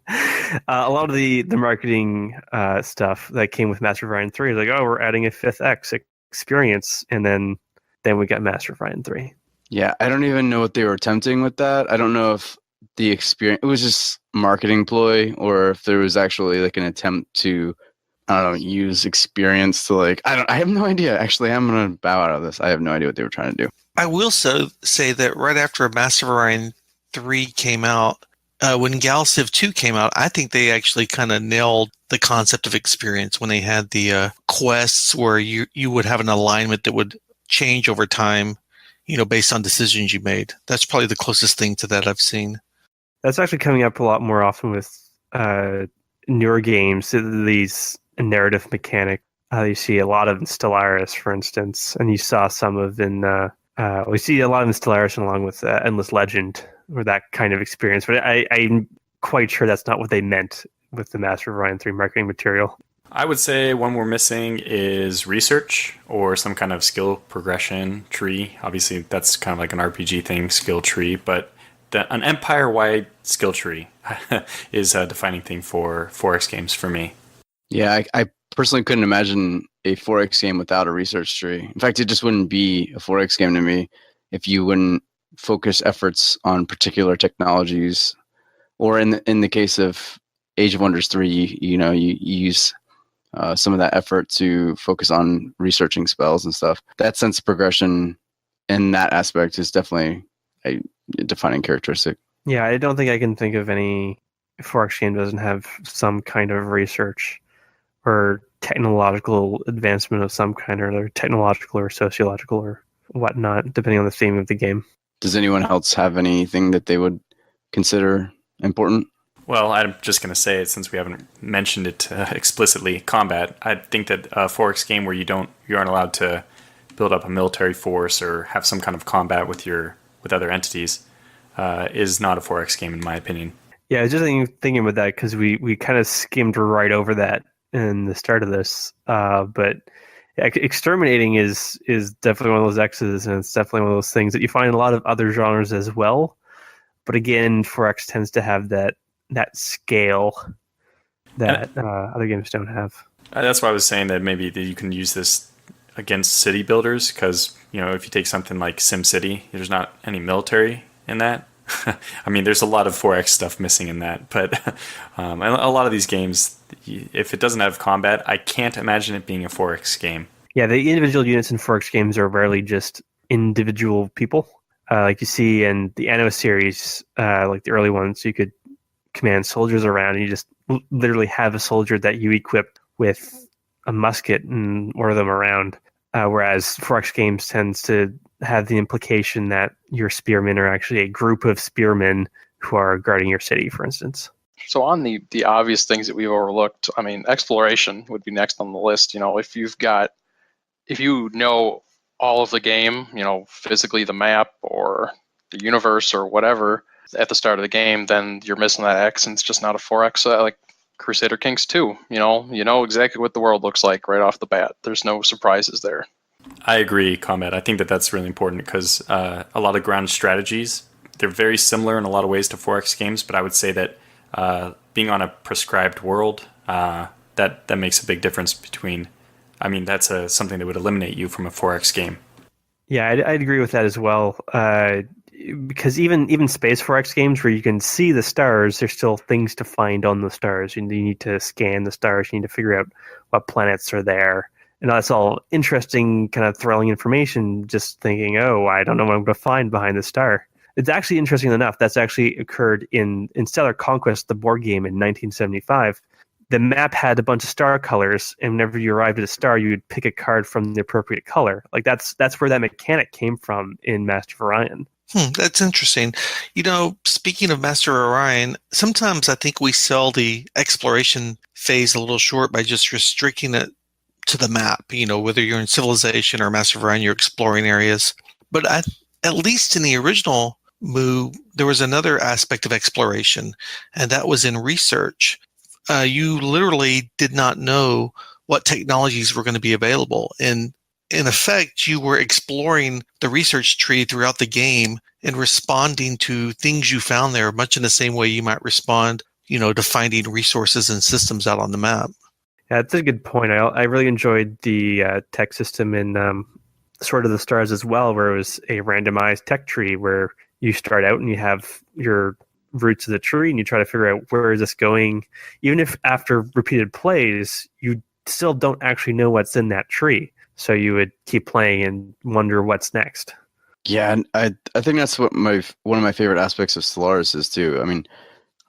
A lot of the marketing stuff that came with Master of Orion 3 is like, oh, we're adding a 5th X experience, and then we got Master of Orion 3. Yeah, I don't even know what they were attempting with that. I don't know if the experience, it was just marketing ploy, or if there was actually like an attempt to, I don't know, use experience to like, I have no idea. Actually, I'm going to bow out of this. I have no idea what they were trying to do. I will say that right after Master of Orion 3 came out, when Galciv 2 came out, I think they actually kind of nailed the concept of experience when they had the quests where you would have an alignment that would change over time, based on decisions you made. That's probably the closest thing to that I've seen. That's actually coming up a lot more often with newer games, these narrative mechanic. You see a lot of in Stellaris, for instance, and you saw some of we see a lot of in Stellaris along with Endless Legend, or that kind of experience. But I'm quite sure that's not what they meant with the Master of Orion 3 marketing material. I would say one we're missing is research or some kind of skill progression tree. Obviously, that's kind of like an RPG thing, skill tree, but an empire-wide skill tree is a defining thing for Forex games for me. Yeah, I personally couldn't imagine a Forex game without a research tree. In fact, it just wouldn't be a Forex game to me if you wouldn't focus efforts on particular technologies, or in the case of Age of Wonders 3, you use some of that effort to focus on researching spells and stuff. That sense of progression in that aspect is definitely a defining characteristic. Yeah, I don't think I can think of any Forex game that doesn't have some kind of research or technological advancement of some kind, or technological or sociological or whatnot, depending on the theme of the game. Does anyone else have anything that they would consider important? Well, I'm just going to say it since we haven't mentioned it explicitly. Combat. I think that a Forex game where you aren't allowed to build up a military force or have some kind of combat with other entities is not a Forex game in my opinion. Yeah, I was just thinking about that because we kind of skimmed right over that in the start of this. But exterminating is definitely one of those X's, and it's definitely one of those things that you find in a lot of other genres as well. But again, Forex tends to have that scale that other games don't have. That's why I was saying that maybe that you can use this against city builders, because if you take something like SimCity, there's not any military in that. I mean, there's a lot of Forex stuff missing in that, but a lot of these games, if it doesn't have combat, I can't imagine it being a Forex game. Yeah, the individual units in Forex games are rarely just individual people. Like you see in the Anno series, like the early ones, you could command soldiers around, and you just literally have a soldier that you equip with a musket and order them around. Whereas Forex games tends to have the implication that your spearmen are actually a group of spearmen who are guarding your city, for instance. So on the obvious things that we've overlooked, I mean, exploration would be next on the list. If you know all of the game, physically the map or the universe or whatever at the start of the game, then you're missing that X, and it's just not a 4X like Crusader Kings 2. You know exactly what the world looks like right off the bat. There's no surprises there. I agree, Combat. I think that that's really important because a lot of ground strategies, they're very similar in a lot of ways to Forex games, but I would say that being on a prescribed world, that makes a big difference between, that's something that would eliminate you from a Forex game. Yeah, I'd agree with that as well. Because even space Forex games where you can see the stars, there's still things to find on the stars. You need to scan the stars. You need to figure out what planets are there. And that's all interesting, kind of thrilling information, just thinking, oh, I don't know what I'm going to find behind the star. It's actually interesting enough, that's actually occurred in Stellar Conquest, the board game in 1975. The map had a bunch of star colors, and whenever you arrived at a star, you would pick a card from the appropriate color. Like that's where that mechanic came from in Master of Orion. That's interesting. Speaking of Master of Orion, sometimes I think we sell the exploration phase a little short by just restricting it to the map. Whether you're in Civilization or Master of Orion, you're exploring areas. But at least in the original Mu, there was another aspect of exploration, and that was in research. You literally did not know what technologies were going to be available. And in effect, you were exploring the research tree throughout the game and responding to things you found there, much in the same way you might respond, to finding resources and systems out on the map. Yeah, that's a good point. I really enjoyed the tech system in Sword of the Stars as well, where it was a randomized tech tree where you start out and you have your roots of the tree and you try to figure out where is this going. Even if after repeated plays, you still don't actually know what's in that tree. So you would keep playing and wonder what's next. Yeah, and I think that's what one of my favorite aspects of Stellaris is too.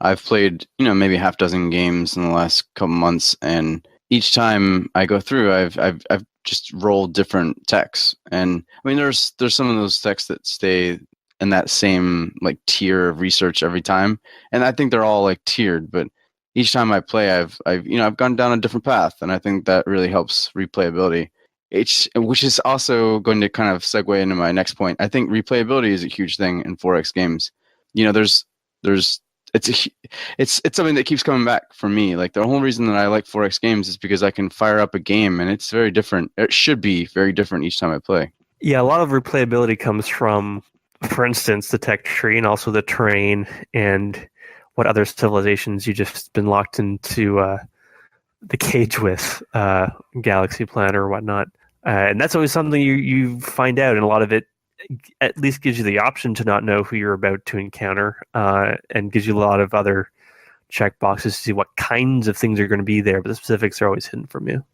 I've played, maybe half dozen games in the last couple months, and each time I go through, I've just rolled different techs. And there's some of those techs that stay in that same like tier of research every time, and I think they're all like tiered. But each time I play, I've gone down a different path, and I think that really helps replayability. Which is also going to kind of segue into my next point. I think replayability is a huge thing in Forex games. It's something that keeps coming back for me. Like the whole reason that I like Forex games is because I can fire up a game and it's very different. It should be very different each time I play. Yeah, a lot of replayability comes from, for instance, the tech tree and also the terrain and what other civilizations you just been locked into the cage with, Galaxy Planner or whatnot. And that's always something you find out, and a lot of it at least gives you the option to not know who you're about to encounter, and gives you a lot of other check boxes to see what kinds of things are going to be there, but the specifics are always hidden from you.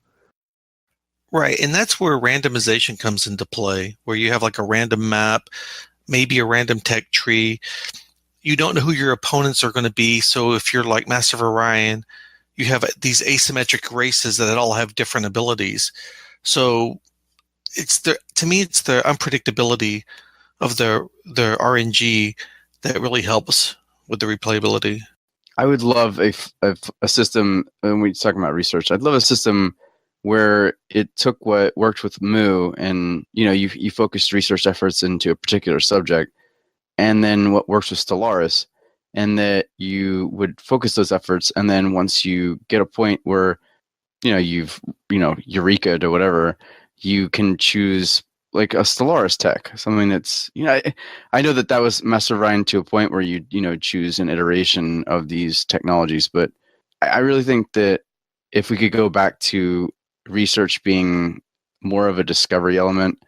Right, and that's where randomization comes into play, where you have like a random map, maybe a random tech tree. You don't know who your opponents are going to be, so if you're like Master of Orion, you have these asymmetric races that all have different abilities. So to me, it's the unpredictability of the RNG that really helps with the replayability. I would love a system, when we talk about research, I'd love a system where it took what worked with Mu and, you focused research efforts into a particular subject, and then what works with Stellaris, and that you would focus those efforts. And then once you get a point where, you've, Eureka or whatever, you can choose like a Stellaris tech, something that's, I know that was Master of Orion to a point where you, choose an iteration of these technologies. But I really think that if we could go back to research being more of a discovery element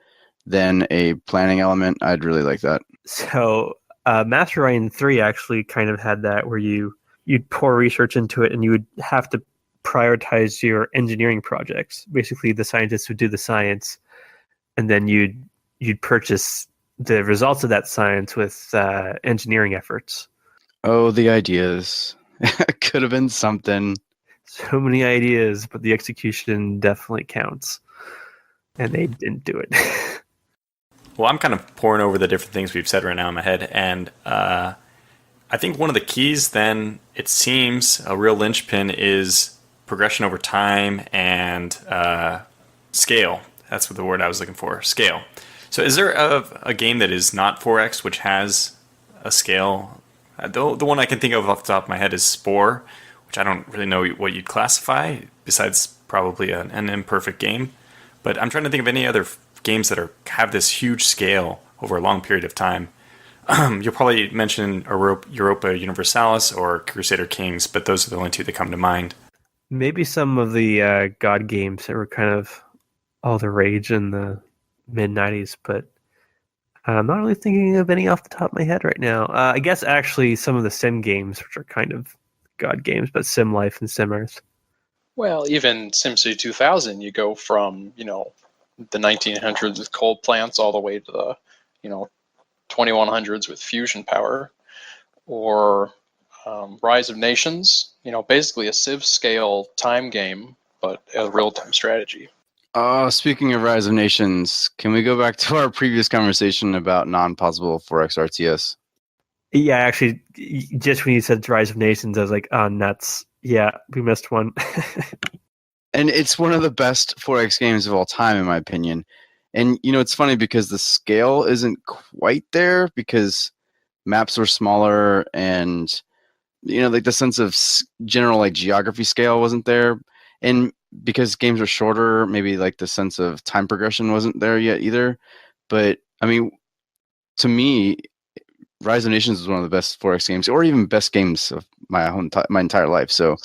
than a planning element, I'd really like that. So Master of Orion 3 actually kind of had that, where you'd pour research into it and you would have to prioritize your engineering projects. Basically, the scientists would do the science, and then you'd purchase the results of that science with engineering efforts. Oh, the ideas. Could have been something. So many ideas, but the execution definitely counts. And they didn't do it. Well, I'm kind of pouring over the different things we've said right now in my head, and I think one of the keys then, it seems, a real linchpin is progression over time and scale. That's what the word I was looking for, scale. So is there a game that is not Forex which has a scale? The one I can think of off the top of my head is Spore, which I don't really know what you'd classify, besides probably an imperfect game. But I'm trying to think of any other games that have this huge scale over a long period of time. You'll probably mention Europa Universalis or Crusader Kings, but those are the only two that come to mind. Maybe some of the God games that were kind of all the rage in the mid-90s, but I'm not really thinking of any off the top of my head right now. I guess actually some of the sim games, which are kind of God games, but Sim Life and Simmers. Well, even SimCity 2000, you go from, the 1900s with coal plants all the way to the, 2100s with fusion power, or Rise of Nations, basically a Civ scale time game, but a real-time strategy. Speaking of Rise of Nations, can we go back to our previous conversation about non-possible Forex RTS? Yeah, actually, just when you said Rise of Nations, I was like, oh, nuts. Yeah, we missed one. And it's one of the best Forex games of all time, in my opinion. And, it's funny because the scale isn't quite there because maps are smaller and, like the sense of general like geography scale wasn't there. And because games are shorter, maybe like the sense of time progression wasn't there yet either. But, I mean, to me, Rise of Nations is one of the best Forex games, or even best games of my entire life. So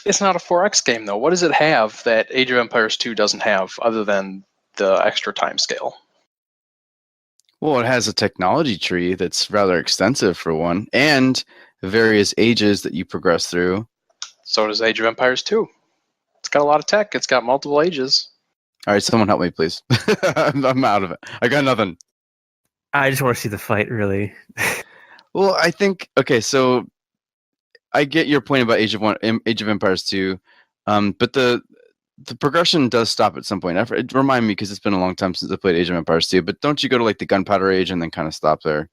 it's not a 4X game, though. What does it have that Age of Empires 2 doesn't have other than the extra time scale? Well, it has a technology tree that's rather extensive for one, and various ages that you progress through. So does Age of Empires 2. It's got a lot of tech. It's got multiple ages. All right, someone help me, please. I'm out of it. I got nothing. I just want to see the fight, really. Well, I think, okay, so I get your point about Age of Empires 2, but the progression does stop at some point. Remind me, because it's been a long time since I played Age of Empires 2, but don't you go to like the Gunpowder Age and then kind of stop there?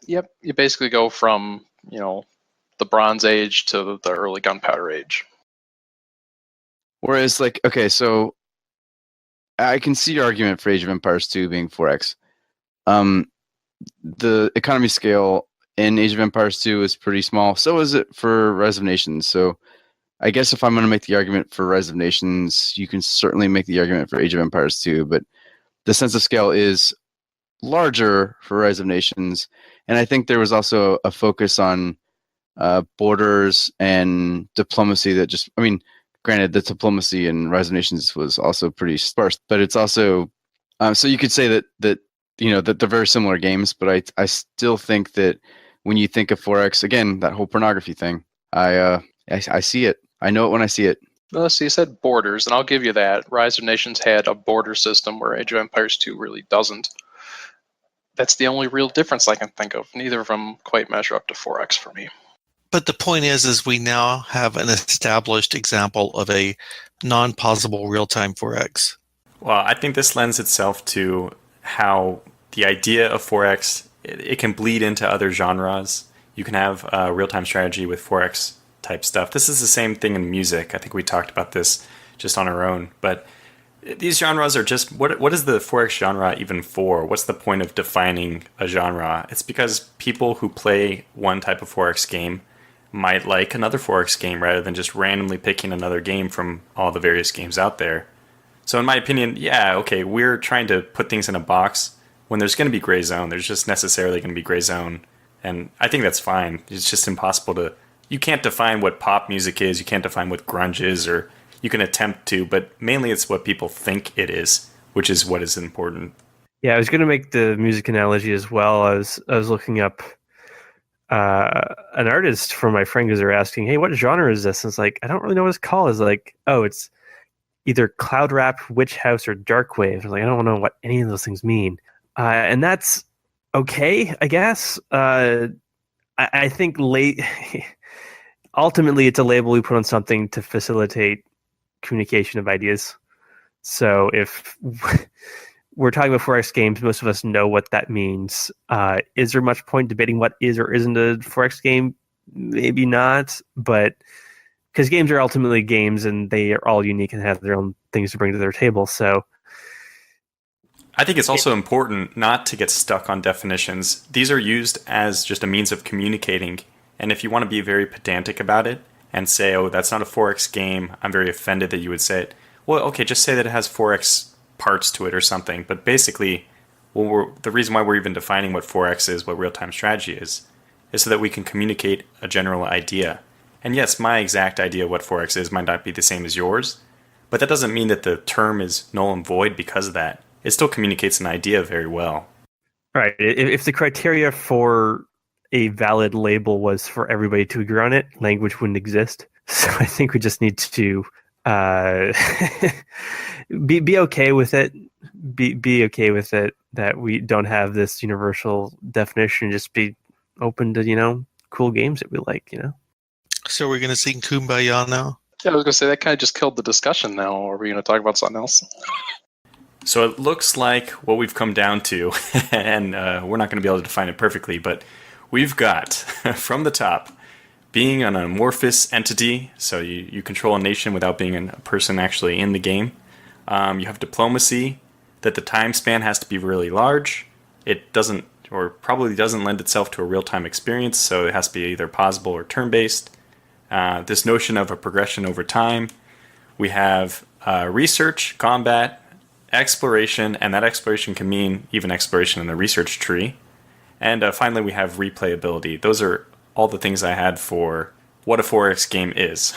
Yep, you basically go from, the Bronze Age to the early Gunpowder Age. Whereas, like, okay, so I can see your argument for Age of Empires 2 being 4X. The economy scale in Age of Empires 2 is pretty small. So is it for Rise of Nations. So I guess if I'm going to make the argument for Rise of Nations, you can certainly make the argument for Age of Empires 2. But the sense of scale is larger for Rise of Nations. And I think there was also a focus on borders and diplomacy that just, I mean, granted, the diplomacy in Rise of Nations was also pretty sparse, but it's also, so you could say that that they're very similar games, but I still think that when you think of 4X, again, that whole pornography thing, I see it. I know it when I see it. Well, so you said borders, and I'll give you that. Rise of Nations had a border system where Age of Empires 2 really doesn't. That's the only real difference I can think of. Neither of them quite measure up to 4X for me. But the point is we now have an established example of a non-possible real-time 4X. Well, I think this lends itself to how the idea of 4X, it can bleed into other genres. You can have real-time strategy with 4X type stuff. This is the same thing in music. I think we talked about this just on our own. But these genres are just, what is the 4X genre even for? What's the point of defining a genre? It's because people who play one type of 4X game might like another 4X game rather than just randomly picking another game from all the various games out there. So in my opinion, yeah, okay, we're trying to put things in a box. When there's going to be gray zone, there's just necessarily going to be gray zone. And I think that's fine. It's just impossible to, you can't define what pop music is, you can't define what grunge is, or you can attempt to, but mainly it's what people think it is, which is what is important. Yeah, I was going to make the music analogy as well. I was looking up an artist from my friend because they're asking, hey, what genre is this? And it's like, I don't really know what it's called. It's like, oh, it's either cloud rap, witch house, or dark wave. I was like, I don't know what any of those things mean. And that's okay, I guess. I think ultimately it's a label we put on something to facilitate communication of ideas. So if we're talking about 4X games, most of us know what that means. Is there much point debating what is or isn't a 4X game? Maybe not, but because games are ultimately games and they are all unique and have their own things to bring to their table. So I think it's also important not to get stuck on definitions. These are used as just a means of communicating. And if you want to be very pedantic about it and say, oh, that's not a Forex game, I'm very offended that you would say it. Well, okay, just say that it has Forex parts to it or something. But basically, the reason why we're even defining what Forex is, what real-time strategy is so that we can communicate a general idea. And yes, my exact idea of what Forex is might not be the same as yours, but that doesn't mean that the term is null and void because of that. It still communicates an idea very well. Right. If the criteria for a valid label was for everybody to agree on it, language wouldn't exist. So I think we just need to be okay with it. Be okay with it that we don't have this universal definition. Just be open to cool games that we like. So we're going to sing Kumbaya now? Yeah, I was going to say, that kind of just killed the discussion now. Are we going to talk about something else? So it looks like what we've come down to, and we're not going to be able to define it perfectly, but we've got, from the top, being an amorphous entity, so you control a nation without being a person actually in the game. You have diplomacy, that the time span has to be really large. It doesn't, or probably doesn't lend itself to a real-time experience, so it has to be either pausable or turn-based. This notion of a progression over time. We have research, combat, exploration, and that exploration can mean even exploration in the research tree. And finally, we have replayability. Those are all the things I had for what a Forex game is.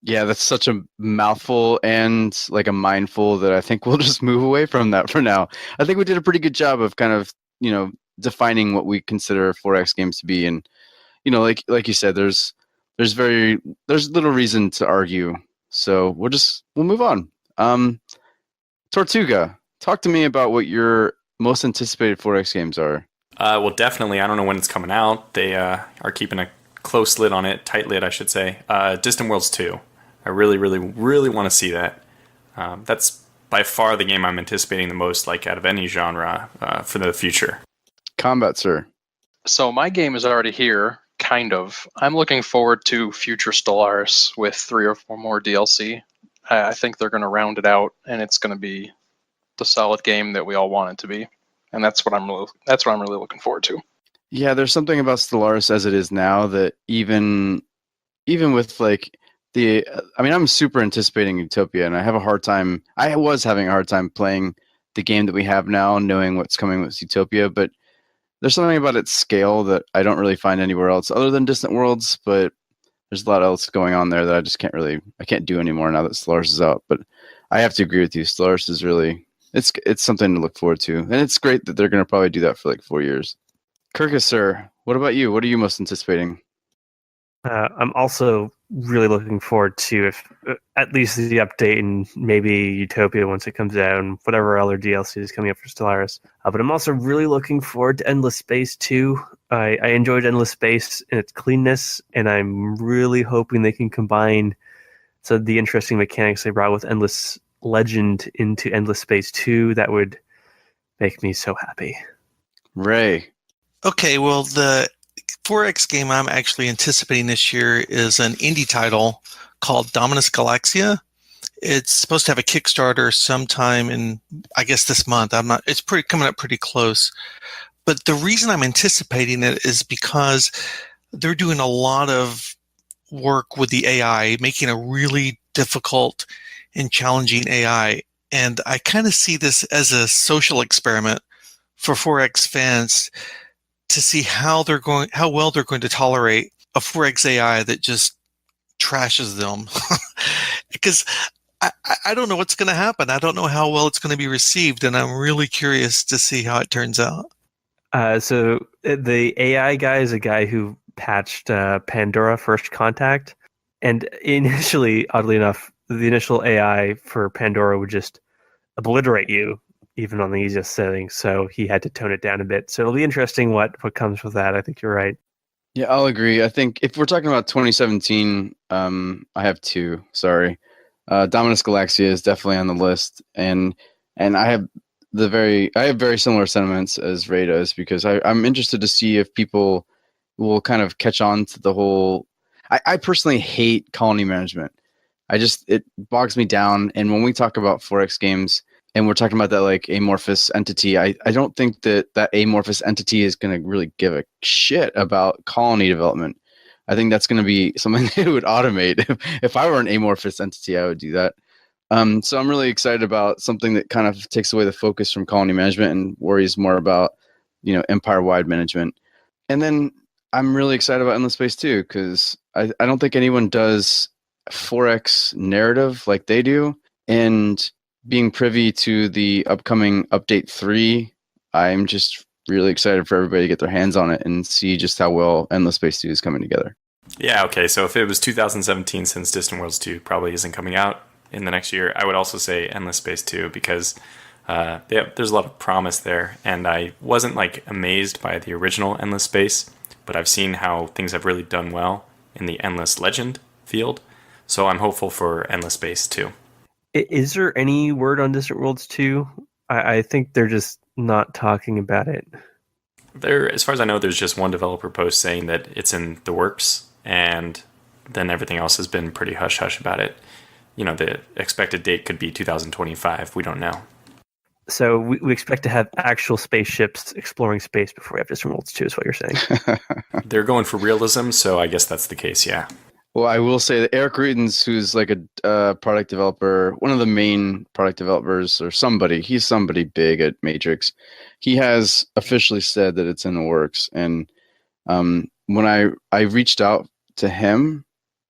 Yeah, that's such a mouthful and like a mindful that I think we'll just move away from that for now. I think we did a pretty good job of kind of, defining what we consider Forex games to be. And, like you said, there's little reason to argue. So we'll move on. Tortuga, talk to me about what your most anticipated Forex games are. Well, definitely. I don't know when it's coming out. They are keeping a close lid on it, tight lid, I should say. Distant Worlds 2. I really, really, really want to see that. That's by far the game I'm anticipating the most, like out of any genre, for the future. Combat, sir. So my game is already here, kind of. I'm looking forward to future Stellaris with 3 or 4 more DLC. I think they're going to round it out, and it's going to be the solid game that we all want it to be. And that's what I'm really looking forward to. Yeah, there's something about Stellaris as it is now that even with like I'm super anticipating Utopia, and I was having a hard time playing the game that we have now, knowing what's coming with Utopia, but there's something about its scale that I don't really find anywhere else other than Distant Worlds, but there's a lot else going on there that I just can't do anymore now that Stellaris is out. But I have to agree with you. Stellaris is really, it's something to look forward to. And it's great that they're going to probably do that for like 4 years. Kirkus, sir, what about you? What are you most anticipating? I'm also really looking forward to at least the update and maybe Utopia once it comes out and whatever other DLC is coming up for Stellaris. But I'm also really looking forward to Endless Space 2. I enjoyed Endless Space and its cleanness, and I'm really hoping they can combine the interesting mechanics they brought with Endless Legend into Endless Space 2. That would make me so happy. Ray. Okay, well, the Forex game I'm actually anticipating this year is an indie title called Dominus Galaxia. It's supposed to have a Kickstarter sometime in, I guess, this month. It's coming up pretty close. But the reason I'm anticipating it is because they're doing a lot of work with the AI, making a really difficult and challenging AI. And I kind of see this as a social experiment for Forex fans to see how well they're going to tolerate a Forex AI that just trashes them. Because I don't know what's going to happen. I don't know how well it's going to be received, and I'm really curious to see how it turns out. So the AI guy is a guy who patched Pandora First Contact, and initially, oddly enough, the initial AI for Pandora would just obliterate you, even on the easiest settings, so he had to tone it down a bit. So it'll be interesting what comes with that. I think you're right. Yeah, I'll agree. I think if we're talking about 2017, I have 2. Sorry. Dominus Galaxia is definitely on the list, and I have very similar sentiments as Ray does, because I'm interested to see if people will kind of catch on to the whole. I personally hate colony management. It bogs me down, and when we talk about Forex games, and we're talking about that like amorphous entity, I don't think that amorphous entity is going to really give a shit about colony development. I think that's going to be something they would automate. If I were an amorphous entity, I would do that. So I'm really excited about something that kind of takes away the focus from colony management and worries more about, empire-wide management. And then I'm really excited about Endless Space too, because I don't think anyone does Forex narrative like they do. And being privy to the upcoming update 3, I'm just really excited for everybody to get their hands on it and see just how well Endless Space 2 is coming together. Yeah, okay, so if it was 2017 since Distant Worlds 2 probably isn't coming out in the next year, I would also say Endless Space 2 because there's a lot of promise there, and I wasn't like amazed by the original Endless Space, but I've seen how things have really done well in the Endless Legend field, so I'm hopeful for Endless Space 2. Is there any word on Distant Worlds 2? I think they're just not talking about it. As far as I know, there's just one developer post saying that it's in the works, and then everything else has been pretty hush-hush about it. The expected date could be 2025. We don't know. So we expect to have actual spaceships exploring space before we have Distant Worlds 2 is what you're saying. They're going for realism, so I guess that's the case, yeah. Well, I will say that Eric Ruitens, who's like a product developer, one of the main product developers, or he's somebody big at Matrix. He has officially said that it's in the works. And when I reached out to him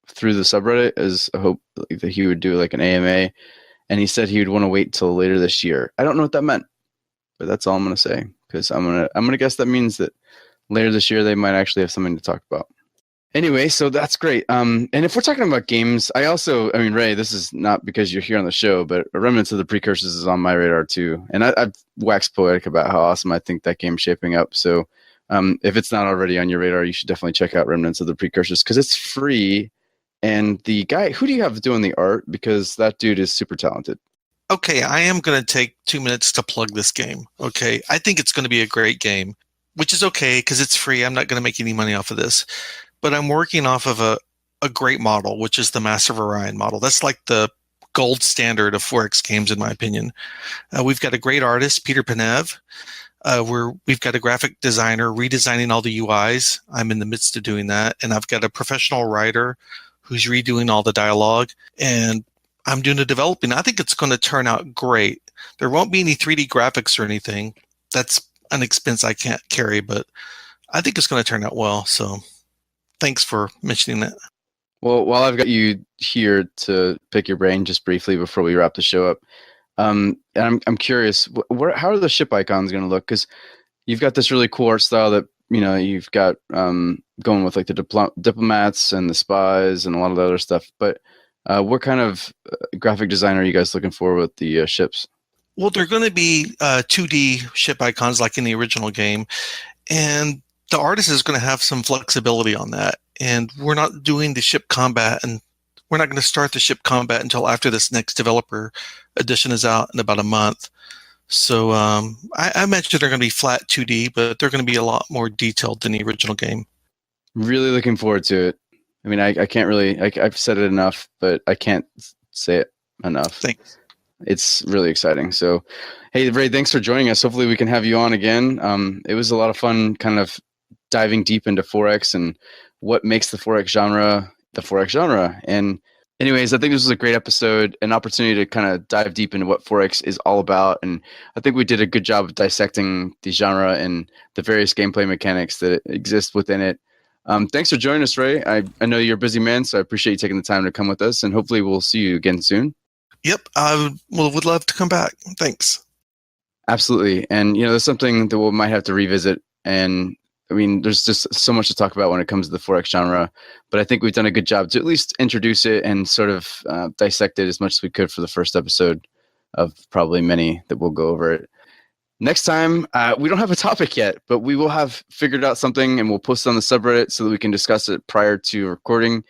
through the subreddit as a hope that he would do like an AMA, and he said he would want to wait till later this year. I don't know what that meant, but that's all I'm going to say, because I'm gonna guess that means that later this year they might actually have something to talk about. Anyway, so that's great. And if we're talking about games, Ray, this is not because you're here on the show, but Remnants of the Precursors is on my radar too. And I've waxed poetic about how awesome I think that game's shaping up. So if it's not already on your radar, you should definitely check out Remnants of the Precursors because it's free. And the guy, who do you have doing the art? Because that dude is super talented. Okay, I am going to take 2 minutes to plug this game. Okay, I think it's going to be a great game, which is okay because it's free. I'm not going to make any money off of this. But I'm working off of a great model, which is the Master of Orion model. That's like the gold standard of Forex games, in my opinion. We've got a great artist, Peter Panev. We've got a graphic designer redesigning all the UIs. I'm in the midst of doing that. And I've got a professional writer who's redoing all the dialogue. And I'm doing the developing. I think it's going to turn out great. There won't be any 3D graphics or anything. That's an expense I can't carry, but I think it's going to turn out well. So thanks for mentioning that. Well, while I've got you here to pick your brain just briefly before we wrap the show up, and I'm curious, how are the ship icons going to look? Because you've got this really cool art style that you've got going with like the diplomats and the spies and a lot of the other stuff. But what kind of graphic design are you guys looking for with the ships? Well, they're going to be 2D ship icons like in the original game, and the artist is going to have some flexibility on that. And we're not doing the ship combat, and we're not going to start the ship combat until after this next developer edition is out in about a month. So I imagine they're going to be flat 2D, but they're going to be a lot more detailed than the original game. Really looking forward to it. I mean, I can't really, I've said it enough, but I can't say it enough. Thanks. It's really exciting. So, hey, Ray, thanks for joining us. Hopefully we can have you on again. It was a lot of fun kind of diving deep into Forex and what makes the Forex genre. And anyways, I think this was a great episode, an opportunity to kind of dive deep into what Forex is all about. And I think we did a good job of dissecting the genre and the various gameplay mechanics that exist within it. Thanks for joining us, Ray. I know you're a busy man, so I appreciate you taking the time to come with us, and hopefully we'll see you again soon. Yep, I would love to come back. Thanks. Absolutely. And, there's something that we might have to revisit. And, I mean, there's just so much to talk about when it comes to the Forex genre. But I think we've done a good job to at least introduce it and sort of dissect it as much as we could for the first episode of probably many that we'll go over it. Next time, we don't have a topic yet, but we will have figured out something and we'll post it on the subreddit so that we can discuss it prior to recording.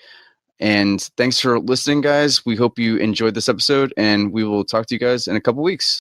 And thanks for listening, guys. We hope you enjoyed this episode, and we will talk to you guys in a couple weeks.